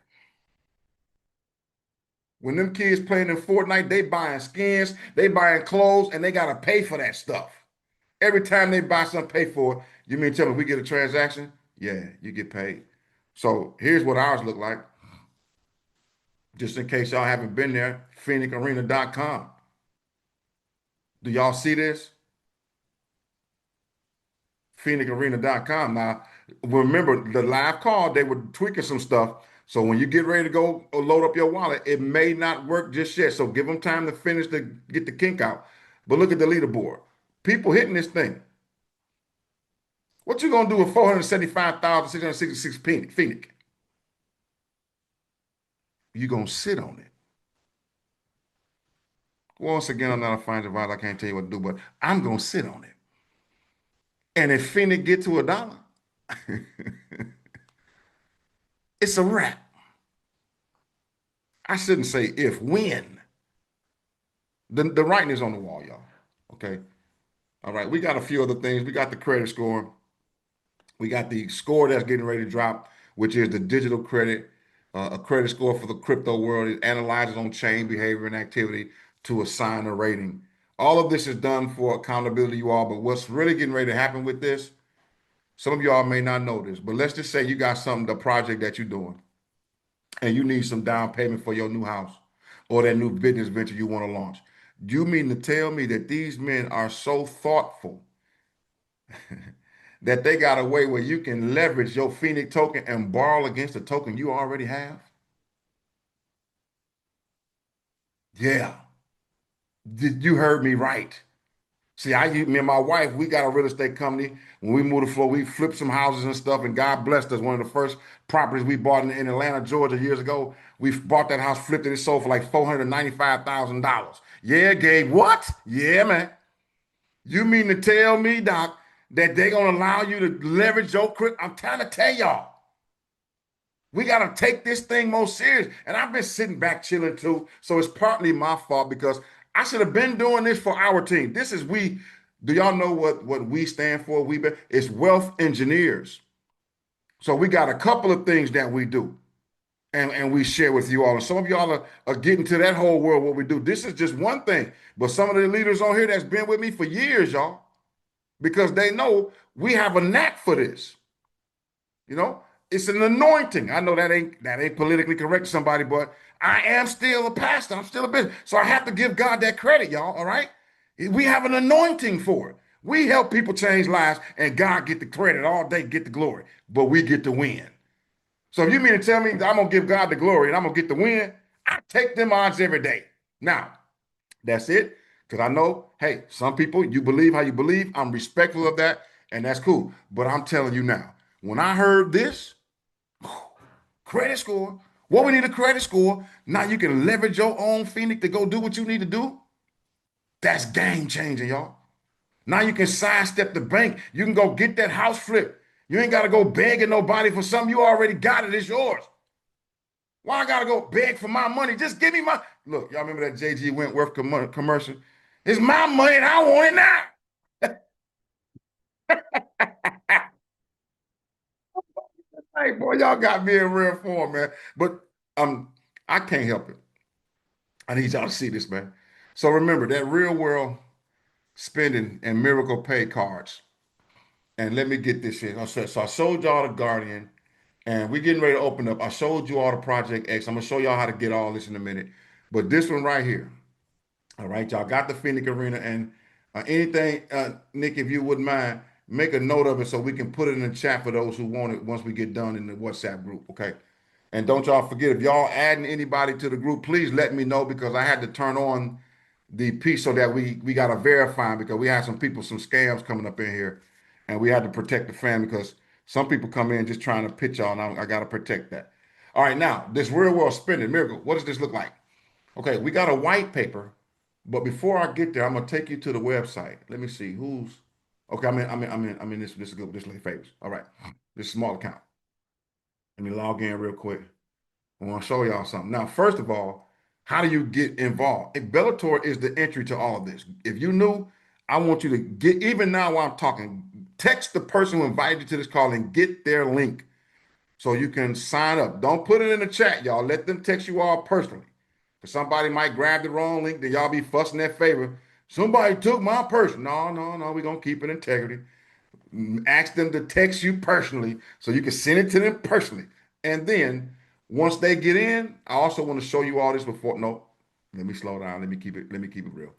When them kids playing in Fortnite, they buying skins, they buying clothes, and they gotta pay for that stuff. Every time they buy something, pay for it. You mean tell me we get a transaction? Yeah, you get paid. So here's what ours look like. Just in case y'all haven't been there, PhoenixArena.com. Do y'all see this? PhoenixArena.com. Now, remember the live call, they were tweaking some stuff. So when you get ready to go load up your wallet, it may not work just yet. So give them time to finish to get the kink out. But look at the leaderboard. People hitting this thing. What you gonna do with 475,666 Phoenix? You gonna sit on it. Once again, I'm not a financial advisor. I can't tell you what to do, but I'm gonna sit on it. And if Phoenix get to $1, it's a wrap. I shouldn't say if, when. The writing is on the wall, y'all. Okay. All right. We got a few other things. We got the credit score. We got the score that's getting ready to drop, which is the digital credit, a credit score for the crypto world. It analyzes on chain behavior and activity to assign a rating. All of this is done for accountability, you all. But what's really getting ready to happen with this, some of y'all may not know this, but let's just say you got something, the project that you're doing, and you need some down payment for your new house or that new business venture you want to launch. You mean to tell me that these men are so thoughtful that they got a way where you can leverage your Phoenix token and borrow against the token you already have? Yeah, you heard me right. See, me and my wife, we got a real estate company. When we moved to Florida, we flipped some houses and stuff, and God blessed us. One of the first properties we bought in Atlanta, Georgia, years ago, we bought that house, flipped it, it sold for like $495,000. Yeah, Gabe, what? Yeah, man. You mean to tell me, Doc, that they're gonna allow you to leverage your crypto? I'm trying to tell y'all. We got to take this thing more serious. And I've been sitting back chilling too. So it's partly my fault because I should have been doing this for our team. This is we. Do y'all know what we stand for? It's wealth engineers. So we got a couple of things that we do and we share with you all. And some of y'all are getting to that whole world, what we do. This is just one thing. But some of the leaders on here that's been with me for years, y'all, because they know we have a knack for this. You know, it's an anointing. I know that ain't politically correct to somebody, but I am still a pastor. I'm still a bishop. So I have to give God that credit, y'all. All right. We have an anointing for it. We help people change lives, and God get the credit all day, get the glory, but we get the win. So if you mean to tell me that I'm gonna give God the glory and I'm gonna get the win, I take them odds every day. Now, that's it. Because I know, hey, some people, you believe how you believe. I'm respectful of that, and that's cool. But I'm telling you now, when I heard this, credit score, what we need a credit score, now you can leverage your own Phoenix to go do what you need to do. That's game changing, y'all. Now you can sidestep the bank. You can go get that house flipped. You ain't got to go begging nobody for something. You already got it. It's yours. Why I got to go beg for my money? Just give me my. Look, y'all remember that J.G. Wentworth commercial? It's my money and I want it now. Hey, boy, y'all got me in real form, man. But I can't help it. I need y'all to see this, man. So remember that real world spending and miracle pay cards. And let me get this shit. So I showed y'all the Guardian, and we're getting ready to open up. I showed you all the Project X. I'm gonna show y'all how to get all this in a minute. But this one right here, all right, y'all got the Phoenix Arena, and anything, Nick, if you wouldn't mind, make a note of it so we can put it in the chat for those who want it once we get done in the WhatsApp group, okay? And don't y'all forget, if y'all adding anybody to the group, please let me know because I had to turn on the piece so that we got to verify because we had some people, some scams coming up in here, and we had to protect the family because some people come in just trying to pitch y'all, and I got to protect that. All right, now this real world spending miracle. What does this look like? Okay, we got a white paper, but before I get there, I'm gonna take you to the website. Let me see who's. Okay, I'm in this. This is good. This lady favors. All right, this is small account. Let me log in real quick. I want to show y'all something. Now, first of all, how do you get involved? Bellator is the entry to all of this. If you knew, I want you to get, even now while I'm talking, text the person who invited you to this call and get their link so you can sign up. Don't put it in the chat, y'all. Let them text you all personally. Because somebody might grab the wrong link, then y'all be fussing their favor. Somebody took my person. No, no, no. We're going to keep it integrity. Ask them to text you personally so you can send it to them personally. And then once they get in, I also want to show you all this before. No, let me slow down. Let me keep it real.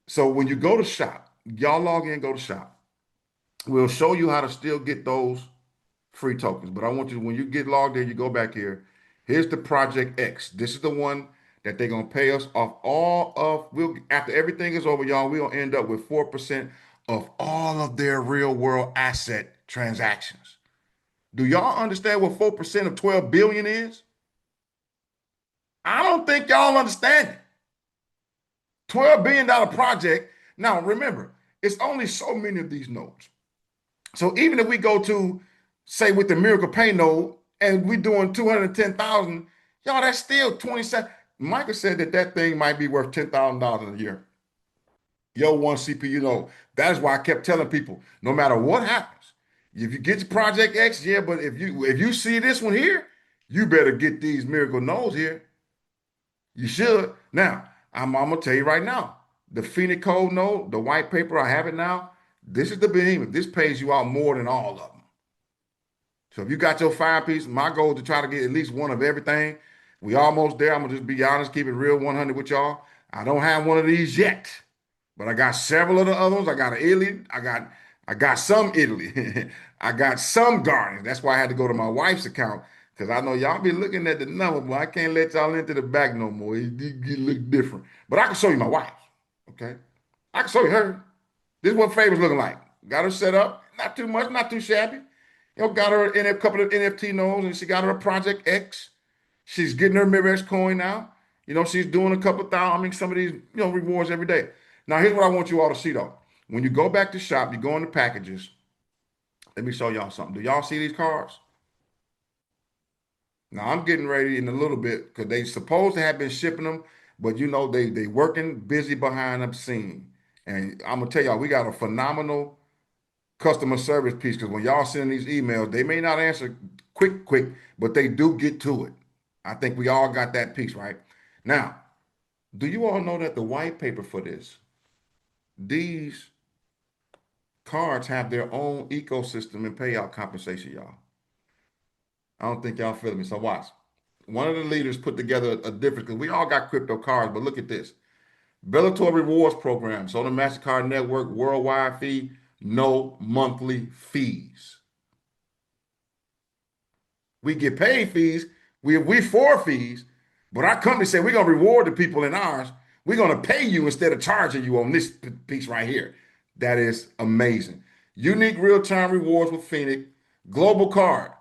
So when you go to shop, y'all log in, go to shop. We'll show you how to still get those free tokens. But I want you, when you get logged in, you go back here. Here's the Project X. This is the one that they're gonna pay us off all of. We'll after everything is over, y'all. We'll end up with 4% of all of their real world asset transactions. Do y'all understand what 4% of 12 billion is? I don't think y'all understand it. $12 billion project. Now remember, it's only so many of these nodes. So even if we go to, say, with the Miracle Pay node and we're doing 210,000, y'all, that's still 27. Michael said that that thing might be worth $10,000 a year. Yo, one CPU node. That is why I kept telling people, no matter what happens, if you get to Project X, yeah, but if you see this one here, you better get these Miracle nodes here. You should. Now, I'm gonna tell you right now, the Phoenix Code node, the white paper, I have it now. This is the behemoth. This pays you out more than all of them. So if you got your 5 piece, my goal is to try to get at least one of everything. We almost there. I'm gonna just be honest, keep it real 100 with y'all. I don't have one of these yet, but I got several of the other ones. I got an Italy. I got some Italy. I got some Guardians. That's why I had to go to my wife's account because I know y'all be looking at the number, but I can't let y'all into the back no more. It look different. But I can show you my wife. Okay, I can show you her. This is what Favor's looking like. Got her set up, not too much, not too shabby. Got her in a couple of NFT nodes, and she got her a Project X. She's getting her Mirror's coin now. She's doing a couple thousand, some of these, rewards every day. Now, here's what I want you all to see though. When you go back to shop, you go into packages. Let me show y'all something. Do y'all see these cards? Now I'm getting ready in a little bit because they supposed to have been shipping them, but they working busy behind the scene. And I'm gonna tell y'all, we got a phenomenal customer service piece because when y'all send these emails, they may not answer quick, but they do get to it. I think we all got that piece, right? Now, do you all know that the white paper for these cards have their own ecosystem and payout compensation, y'all? I don't think y'all feeling me. So watch. One of the leaders put together a different, because we all got crypto cards, but look at this. Bellator rewards program. So the MasterCard network, worldwide fee, no monthly fees. We get paid fees. We for fees, but our company said we're gonna reward the people in ours. We're gonna pay you instead of charging you on this piece right here. That is amazing. Unique real-time rewards with Phoenix. Global card.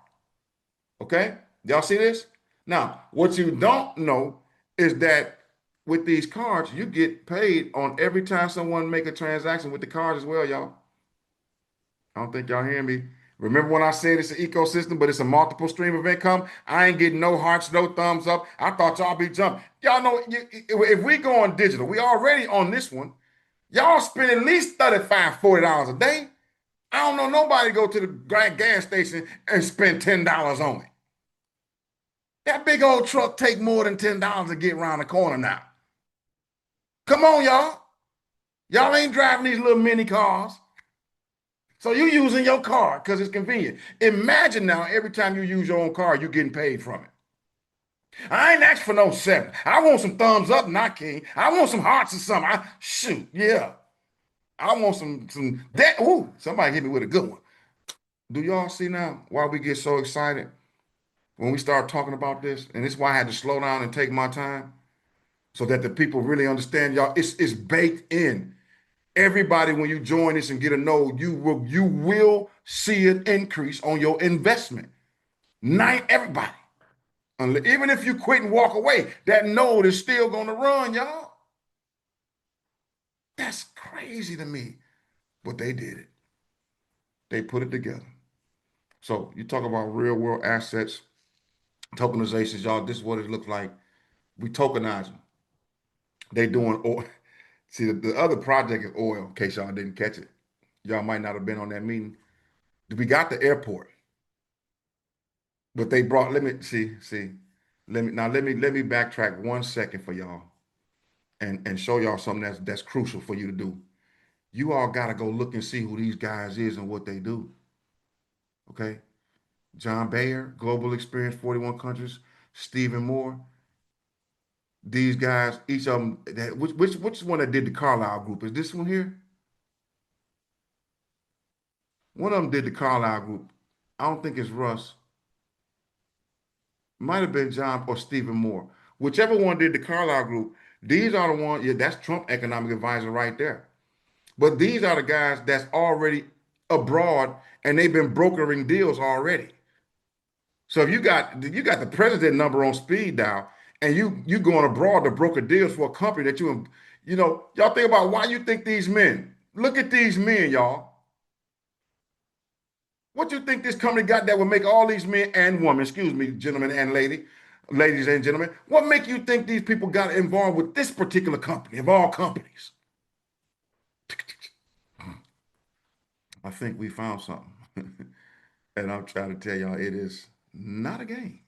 Okay? Y'all see this? Now, what you don't know is that with these cards, you get paid on every time someone make a transaction with the cards as well, y'all. I don't think y'all hear me. Remember when I said it's an ecosystem, but it's a multiple stream of income? I ain't getting no hearts, no thumbs up. I thought y'all be jumping. Y'all know if we go on digital, we already on this one. Y'all spend at least $35, $40 a day. I don't know nobody go to the gas station and spend $10 on it. That big old truck take more than $10 to get around the corner now. Come on, y'all. Y'all ain't driving these little mini cars. So you using your car because it's convenient. Imagine now every time you use your own car, you're getting paid from it. I ain't asked for no 7. I want some thumbs up, not king. I want some hearts or something. Shoot, yeah. I want some that. Ooh, somebody hit me with a good one. Do y'all see now why we get so excited when we start talking about this? And this is why I had to slow down and take my time. so that the people really understand, y'all. It's baked in. Everybody, when you join this and get a node, you will see an increase on your investment. Not everybody. Even if you quit and walk away, that node is still going to run, y'all. That's crazy to me. But they did it. They put it together. So you talk about real world assets, tokenizations, y'all. This is what it looks like. We tokenize them. They doing oil. See, the other project is oil, in case y'all didn't catch it. Y'all might not have been on that meeting. We got the airport, but they brought, let me see. Let me backtrack 1 second for y'all and show y'all something that's crucial for you to do. You all gotta go look and see who these guys is and what they do. Okay. John Bayer, Global Experience, 41 countries. Stephen Moore. These guys, each of them, which one that did the Carlisle group? Is this one here? One of them did the Carlisle group. I don't think it's Russ. Might have been John or Stephen Moore. Whichever one did the Carlisle group, these are the ones, yeah, that's Trump economic advisor right there. But these are the guys that's already abroad and they've been brokering deals already. So if you got the president number on speed dial and you going abroad to broker deals for a company that y'all think about why you think these men, look at these men, y'all. What you think this company got that would make all these men and women, excuse me, gentlemen and ladies and gentlemen, what make you think these people got involved with this particular company of all companies? I think we found something. And I'm trying to tell y'all, it is not a game.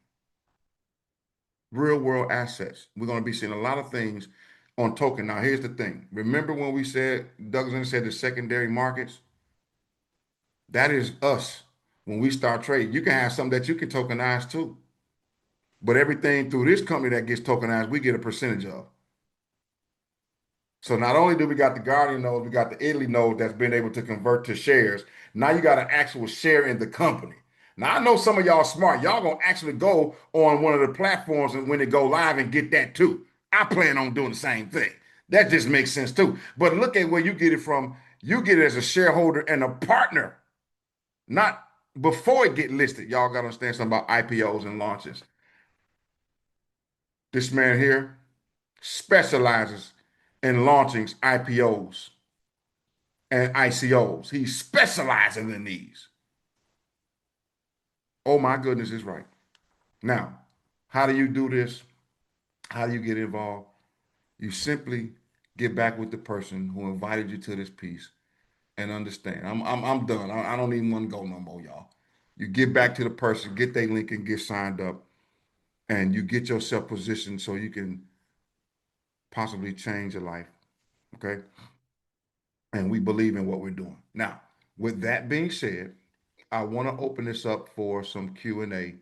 Real world assets. We're going to be seeing a lot of things on token. Now, here's the thing. Remember when we said, Douglas said the secondary markets? That is us. When we start trading, you can have something that you can tokenize too. But everything through this company that gets tokenized, we get a percentage of. So not only do we got the Guardian node, we got the Italy node that's been able to convert to shares. Now you got an actual share in the company. Now I know some of y'all smart. Y'all gonna actually go on one of the platforms and when they go live and get that too. I plan on doing the same thing. That just makes sense too. But look at where you get it from. You get it as a shareholder and a partner, not before it get listed. Y'all gotta understand something about IPOs and launches. This man here specializes in launching IPOs and ICOs. He's specializing in these. Oh my goodness, is right. Now, how do you do this? How do you get involved? You simply get back with the person who invited you to this piece and understand. I'm done. I don't even want to go no more, y'all. You get back to the person, get their link and get signed up, and you get yourself positioned so you can possibly change your life. Okay. And we believe in what we're doing. Now, with that being said, I want to open this up for some Q&A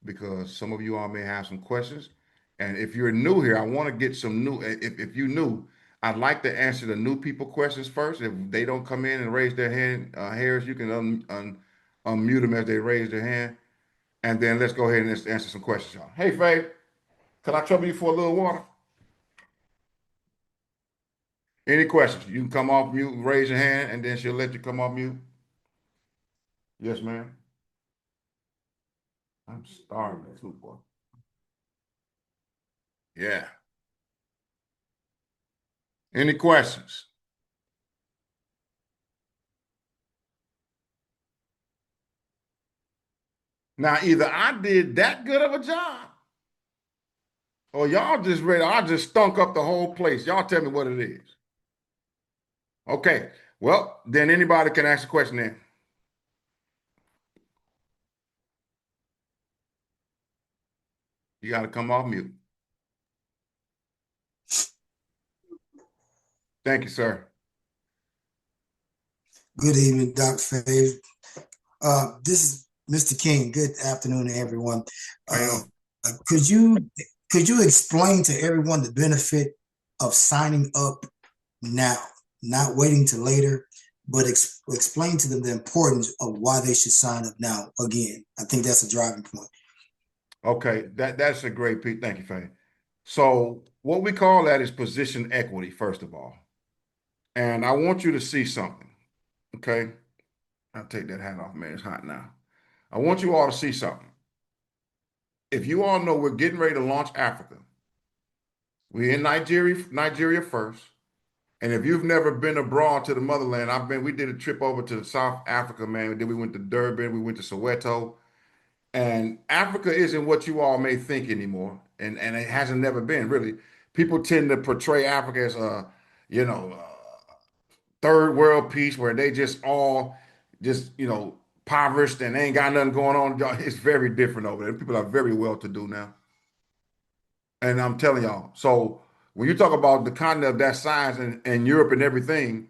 because some of you all may have some questions. And if you're new here, I want to get some new, if you're new, I'd like to answer the new people questions first. If they don't come in and raise their hand, Harris, you can unmute them as they raise their hand. And then let's go ahead and answer some questions, y'all. Hey, Faye, can I trouble you for a little water? Any questions? You can come off mute, raise your hand, and then she'll let you come off mute. Yes, ma'am. I'm starving too, boy. Yeah. Any questions? Now, either I did that good of a job, or y'all just ready. I just stunk up the whole place. Y'all tell me what it is. Okay. Well, then anybody can ask a question then. You got to come off mute. Thank you, sir. Good evening, Dr. Fave. This is Mr. King. Good afternoon to everyone. Could you explain to everyone the benefit of signing up now, not waiting till later, but explain to them the importance of why they should sign up now? Again, I think that's a driving point. Okay, that's a great piece. Thank you, Faye. So What we call that is position equity, first of all. And I want you to see something. Okay. I'll take that hat off, man. It's hot now. I want you all to see something. If you all know we're getting ready to launch Africa, we're in Nigeria first. And if you've never been abroad to the motherland, we did a trip over to South Africa, man. Then we went to Durban, we went to Soweto. And Africa isn't what you all may think anymore. And it hasn't never been really. People tend to portray Africa as you know, third world peace where they just all just, impoverished and ain't got nothing going on. It's very different over there. People are very well to do now. And I'm telling y'all, so when you talk about the continent of that size and Europe and everything,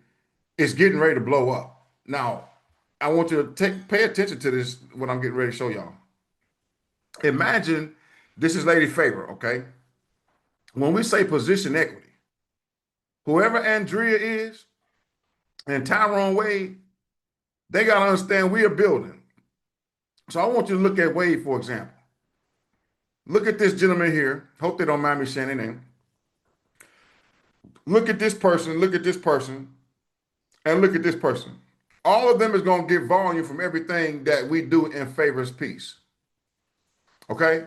it's getting ready to blow up. Now, I want you to pay attention to this, what I'm getting ready to show y'all. Imagine this is Lady Faber, okay? When we say position equity, whoever Andrea is and Tyrone Wade, they got to understand we are building. So I want you to look at Wade, for example. Look at this gentleman here. Hope they don't mind me saying their name. Look at this person, and look at this person. All of them is going to get volume from everything that we do in Faber's piece. Okay?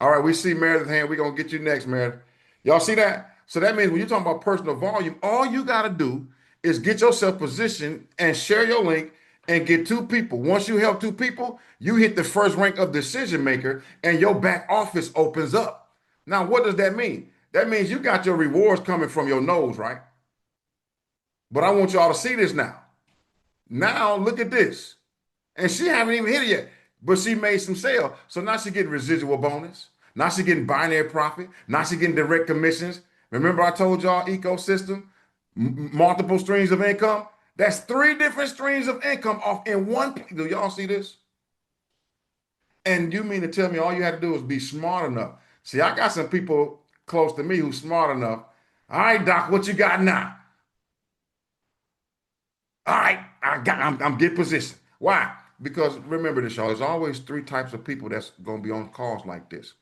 All right, we see Meredith's hand. We're going to get you next, Meredith. Y'all see that? So that means when you're talking about personal volume, all you got to do is get yourself positioned and share your link and get two people. Once you help two people, you hit the first rank of decision maker and your back office opens up. Now, what does that mean? That means you got your rewards coming from your nose, right? But I want y'all to see this now. Now, look at this. And she haven't even hit it yet, but she made some sale. So now she getting residual bonus. Now she getting binary profit. Now she getting direct commissions. Remember I told y'all ecosystem, multiple streams of income? That's 3 different streams of income off in one. Do y'all see this? And you mean to tell me all you had to do was be smart enough? See, I got some people close to me who's smart enough. All right, Doc, what you got now? All right, I'm getting positioned. Why? Because remember this, y'all, there's always 3 types of people that's going to be on calls like this.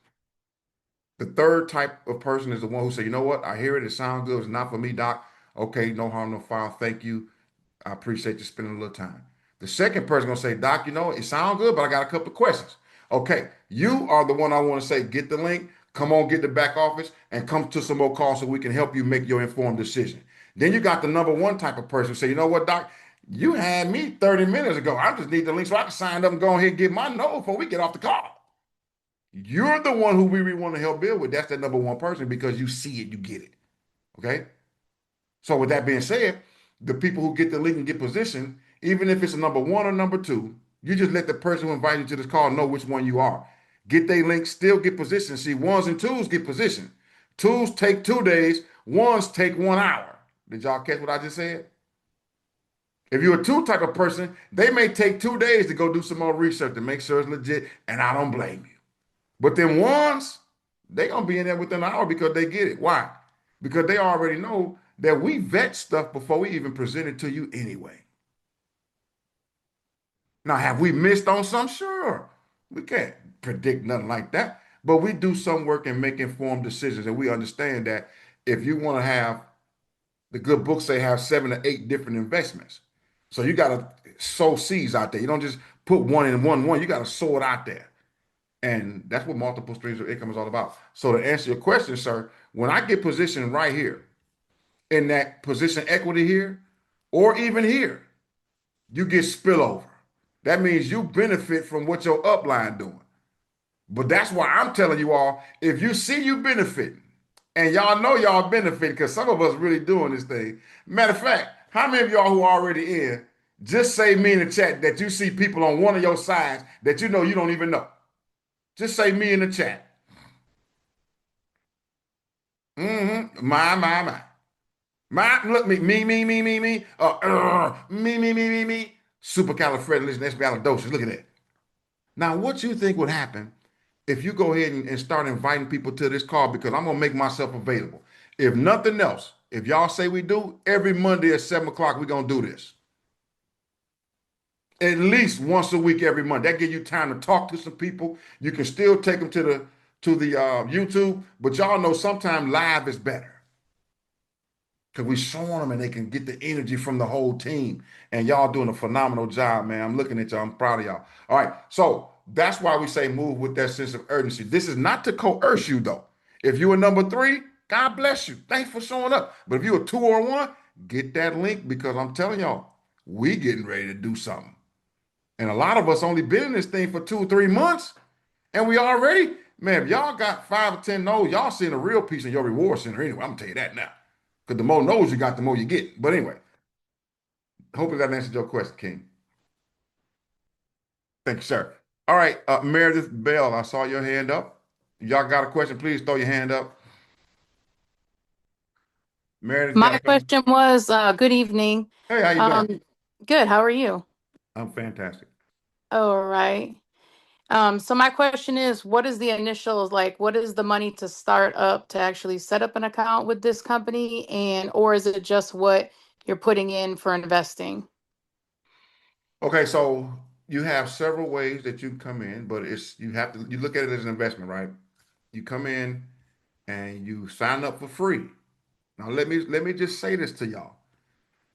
The third type of person is the one who say, you know what, I hear it, it sounds good, it's not for me, Doc. Okay, no harm, no foul, thank you. I appreciate you spending a little time. The second person gonna say, Doc, it sounds good, but I got a couple of questions. Okay, you are the one I want to say, get the link, come on, get the back office, and come to some more calls so we can help you make your informed decision. Then you got the number 1 type of person who say, you know what, Doc, you had me 30 minutes ago. I just need the link so I can sign up and go ahead and get my note before we get off the call. You're the one who we really want to help build with. That's that number 1 person because you see it, you get it. Okay? So with that being said, the people who get the link and get positioned, even if it's a number 1 or number 2, you just let the person who invited you to this call know which one you are. Get their link, still get positioned. See, 1s and 2s get positioned. 2s take 2 days, 1s take 1 hour. Did y'all catch what I just said? If you're a 2 type of person, they may take 2 days to go do some more research to make sure it's legit, and I don't blame you. But then 1s, they're going to be in there within an hour because they get it. Why? Because they already know that we vet stuff before we even present it to you anyway. Now, have we missed on some? Sure. We can't predict nothing like that. But we do some work and make informed decisions. And we understand that if you want to have, the good books say have 7 or 8 different investments. So you got to sow seeds out there. You don't just put one in one. You got to sow it out there. And that's what multiple streams of income is all about. So to answer your question, sir, when I get positioned right here, in that position equity here, or even here, you get spillover. That means you benefit from what your upline doing. But that's why I'm telling you all, if you see you benefiting, and y'all know y'all benefit because some of us really doing this thing. Matter of fact, how many of y'all who are already in, just say me in the chat that you see people on one of your sides that you know you don't even know. Just say me in the chat. My. Look, me. Me. Supercalifragilisticexpialidocious. Look at that. Now, what you think would happen if you go ahead and start inviting people to this call because I'm going to make myself available. If nothing else, if y'all say we do, every Monday at 7 o'clock, we're going to do this. At least once a week, every Monday. That gives you time to talk to some people. You can still take them to the YouTube, but y'all know sometimes live is better because we showing them and they can get the energy from the whole team. And y'all doing a phenomenal job, man. I'm looking at y'all. I'm proud of y'all. All right. So that's why we say move with that sense of urgency. This is not to coerce you, though. If you are number three, God bless you. Thanks for showing up. But if you're a two or one, get that link because I'm telling y'all, we getting ready to do something. And a lot of us only been in this thing for 2 or 3 months. And we already, man, if y'all got 5 or 10 no's, y'all seeing a real piece in your reward center anyway. I'm gonna tell you that now. Because the more no's you got, the more you get. But anyway, hopefully that answered your question, King. Thank you, sir. All right, Meredith Bell, I saw your hand up. Y'all got a question, please throw your hand up. Meredith, you got My a question? question was, good evening. Hey, how you doing? Good, how are you? I'm fantastic. All right. So my question is, what is the initials like? What is the money to start up to actually set up an account with this company, and or is it just what you're putting in for investing? Okay, so you have several ways that you come in, but you look at it as an investment, right? You come in and you sign up for free. Now let me just say this to y'all.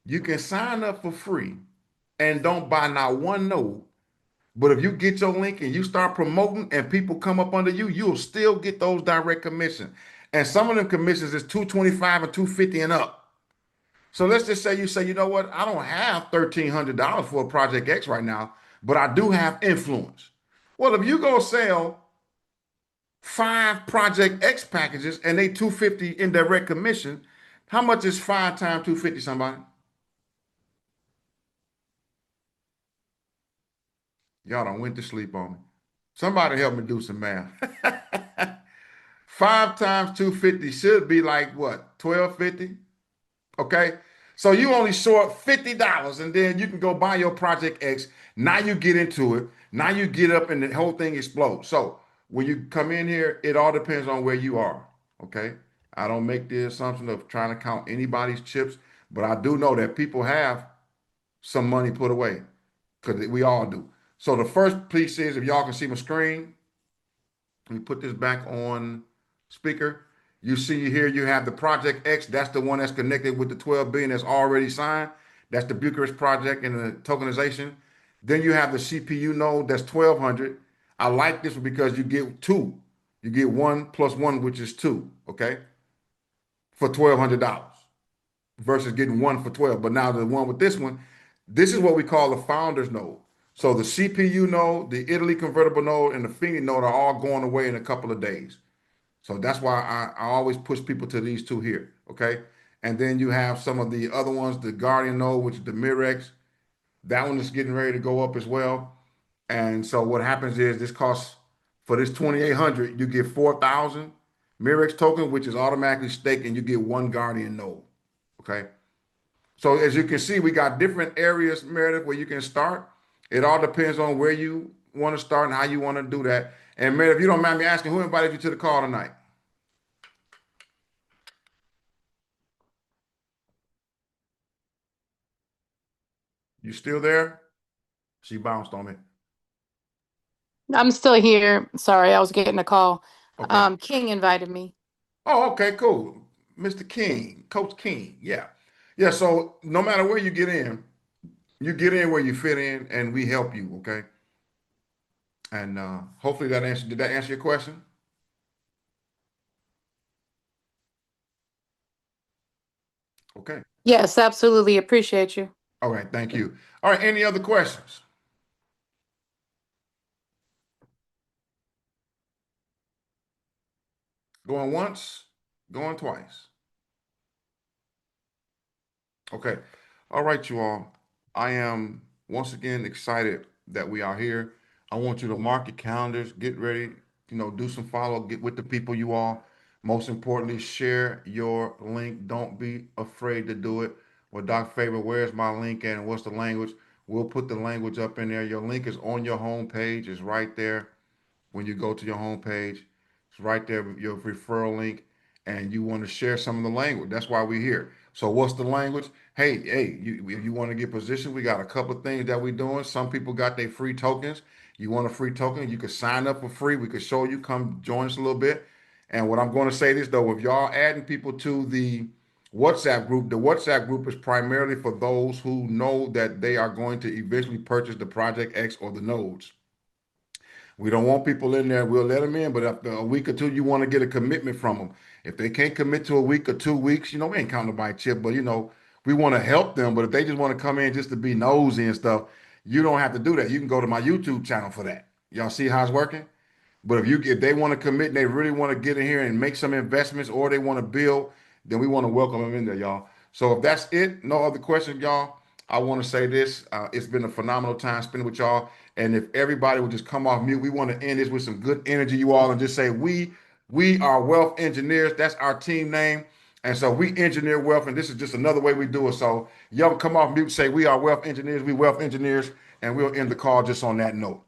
You can sign up for free and don't buy not one node. But if you get your link and you start promoting and people come up under you, you'll still get those direct commissions. And some of them commissions is 225 and 250 and up. So let's just say you say, you know what, I don't have $1,300 for a Project X right now, but I do have influence. Well, if you go sell 5 Project X packages and they 250 in direct commission, how much is 5 times 250, somebody? Y'all done went to sleep on me. Somebody help me do some math. 5 times 250 should be like what, 1250? Okay. So you only short $50 and then you can go buy your Project X. Now you get into it. Now you get up and the whole thing explodes. So when you come in here, it all depends on where you are. Okay. I don't make the assumption of trying to count anybody's chips, but I do know that people have some money put away because we all do. So the first piece is, if y'all can see my screen, let me put this back on speaker. You see here, you have the Project X. That's the one that's connected with the 12 billion that's already signed. That's the Bucharest project and the tokenization. Then you have the CPU node that's 1200. I like this one because you get two. You get 1 + 1, which is 2, okay, for $1,200 versus getting one for 12. But now the one with this one, this is what we call the founders node. So the CPU node, the Italy convertible node, and the Fini node are all going away in a couple of days. So that's why I always push people to these two here. Okay. And then you have some of the other ones, the Guardian node, which is the Mirex. That one is getting ready to go up as well. And so what happens is this costs for this 2,800, you get 4,000 Mirex token, which is automatically staked, and you get one Guardian node. Okay. So as you can see, we got different areas, Meredith, where you can start. It all depends on where you want to start and how you want to do that. And Meredith, if you don't mind me asking, who invited you to the call tonight? You still there? She bounced on me. I'm still here. Sorry, I was getting a call. Okay. King invited me. Oh, okay, cool. Mr. King, Coach King. Yeah. Yeah. So no matter where you get in where you fit in, and we help you. Okay. And hopefully did that answer your question? Okay. Yes, absolutely. Appreciate you. All right. Thank you. All right. Any other questions? Going once, going twice. Okay. All right, you all. I am once again excited that we are here. I want you to mark your calendars, get ready, do some follow, get with the people you all. Most importantly, share your link. Don't be afraid to do it. Well, Doc Favor, where's my link and what's the language? We'll put the language up in there. Your link is on your home page, it's right there when you go to your homepage. It's right there, your referral link, and you want to share some of the language. That's why we're here. So what's the language? Hey, if you want to get positioned, we got a couple of things that we're doing. Some people got their free tokens. You want a free token? You could sign up for free. We could show you. Come join us a little bit. And what I'm going to say this though, if y'all adding people to the WhatsApp group is primarily for those who know that they are going to eventually purchase the Project X or the nodes. We don't want people in there. We'll let them in, but after a week or two, you want to get a commitment from them. If they can't commit to a week or 2 weeks, we ain't counting by chip, but we want to help them. But if they just want to come in just to be nosy and stuff, you don't have to do that. You can go to my YouTube channel for that. Y'all see how it's working? But if they want to commit and they really want to get in here and make some investments or they want to build, then we want to welcome them in there, y'all. So if that's it, no other questions, y'all. I want to say this. It's been a phenomenal time spending with y'all. And if everybody would just come off mute, we want to end this with some good energy, you all, and just say we are wealth engineers. That's our team name. And so we engineer wealth, and this is just another way we do it. So y'all come off mute, say we are wealth engineers, we wealth engineers, and we'll end the call just on that note.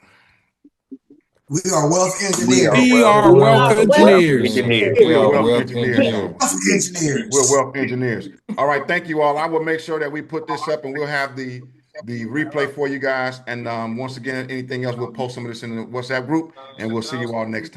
We are wealth We engineers. are We wealth are wealth engineers. engineers. We are wealth Wealth engineers, engineers. y'all. Wealth We're engineers. wealth engineers. All right, thank you all. I will make sure that we put this up and we'll have the replay for you guys. And once again, anything else, we'll post some of this in the WhatsApp group and we'll see you all next time.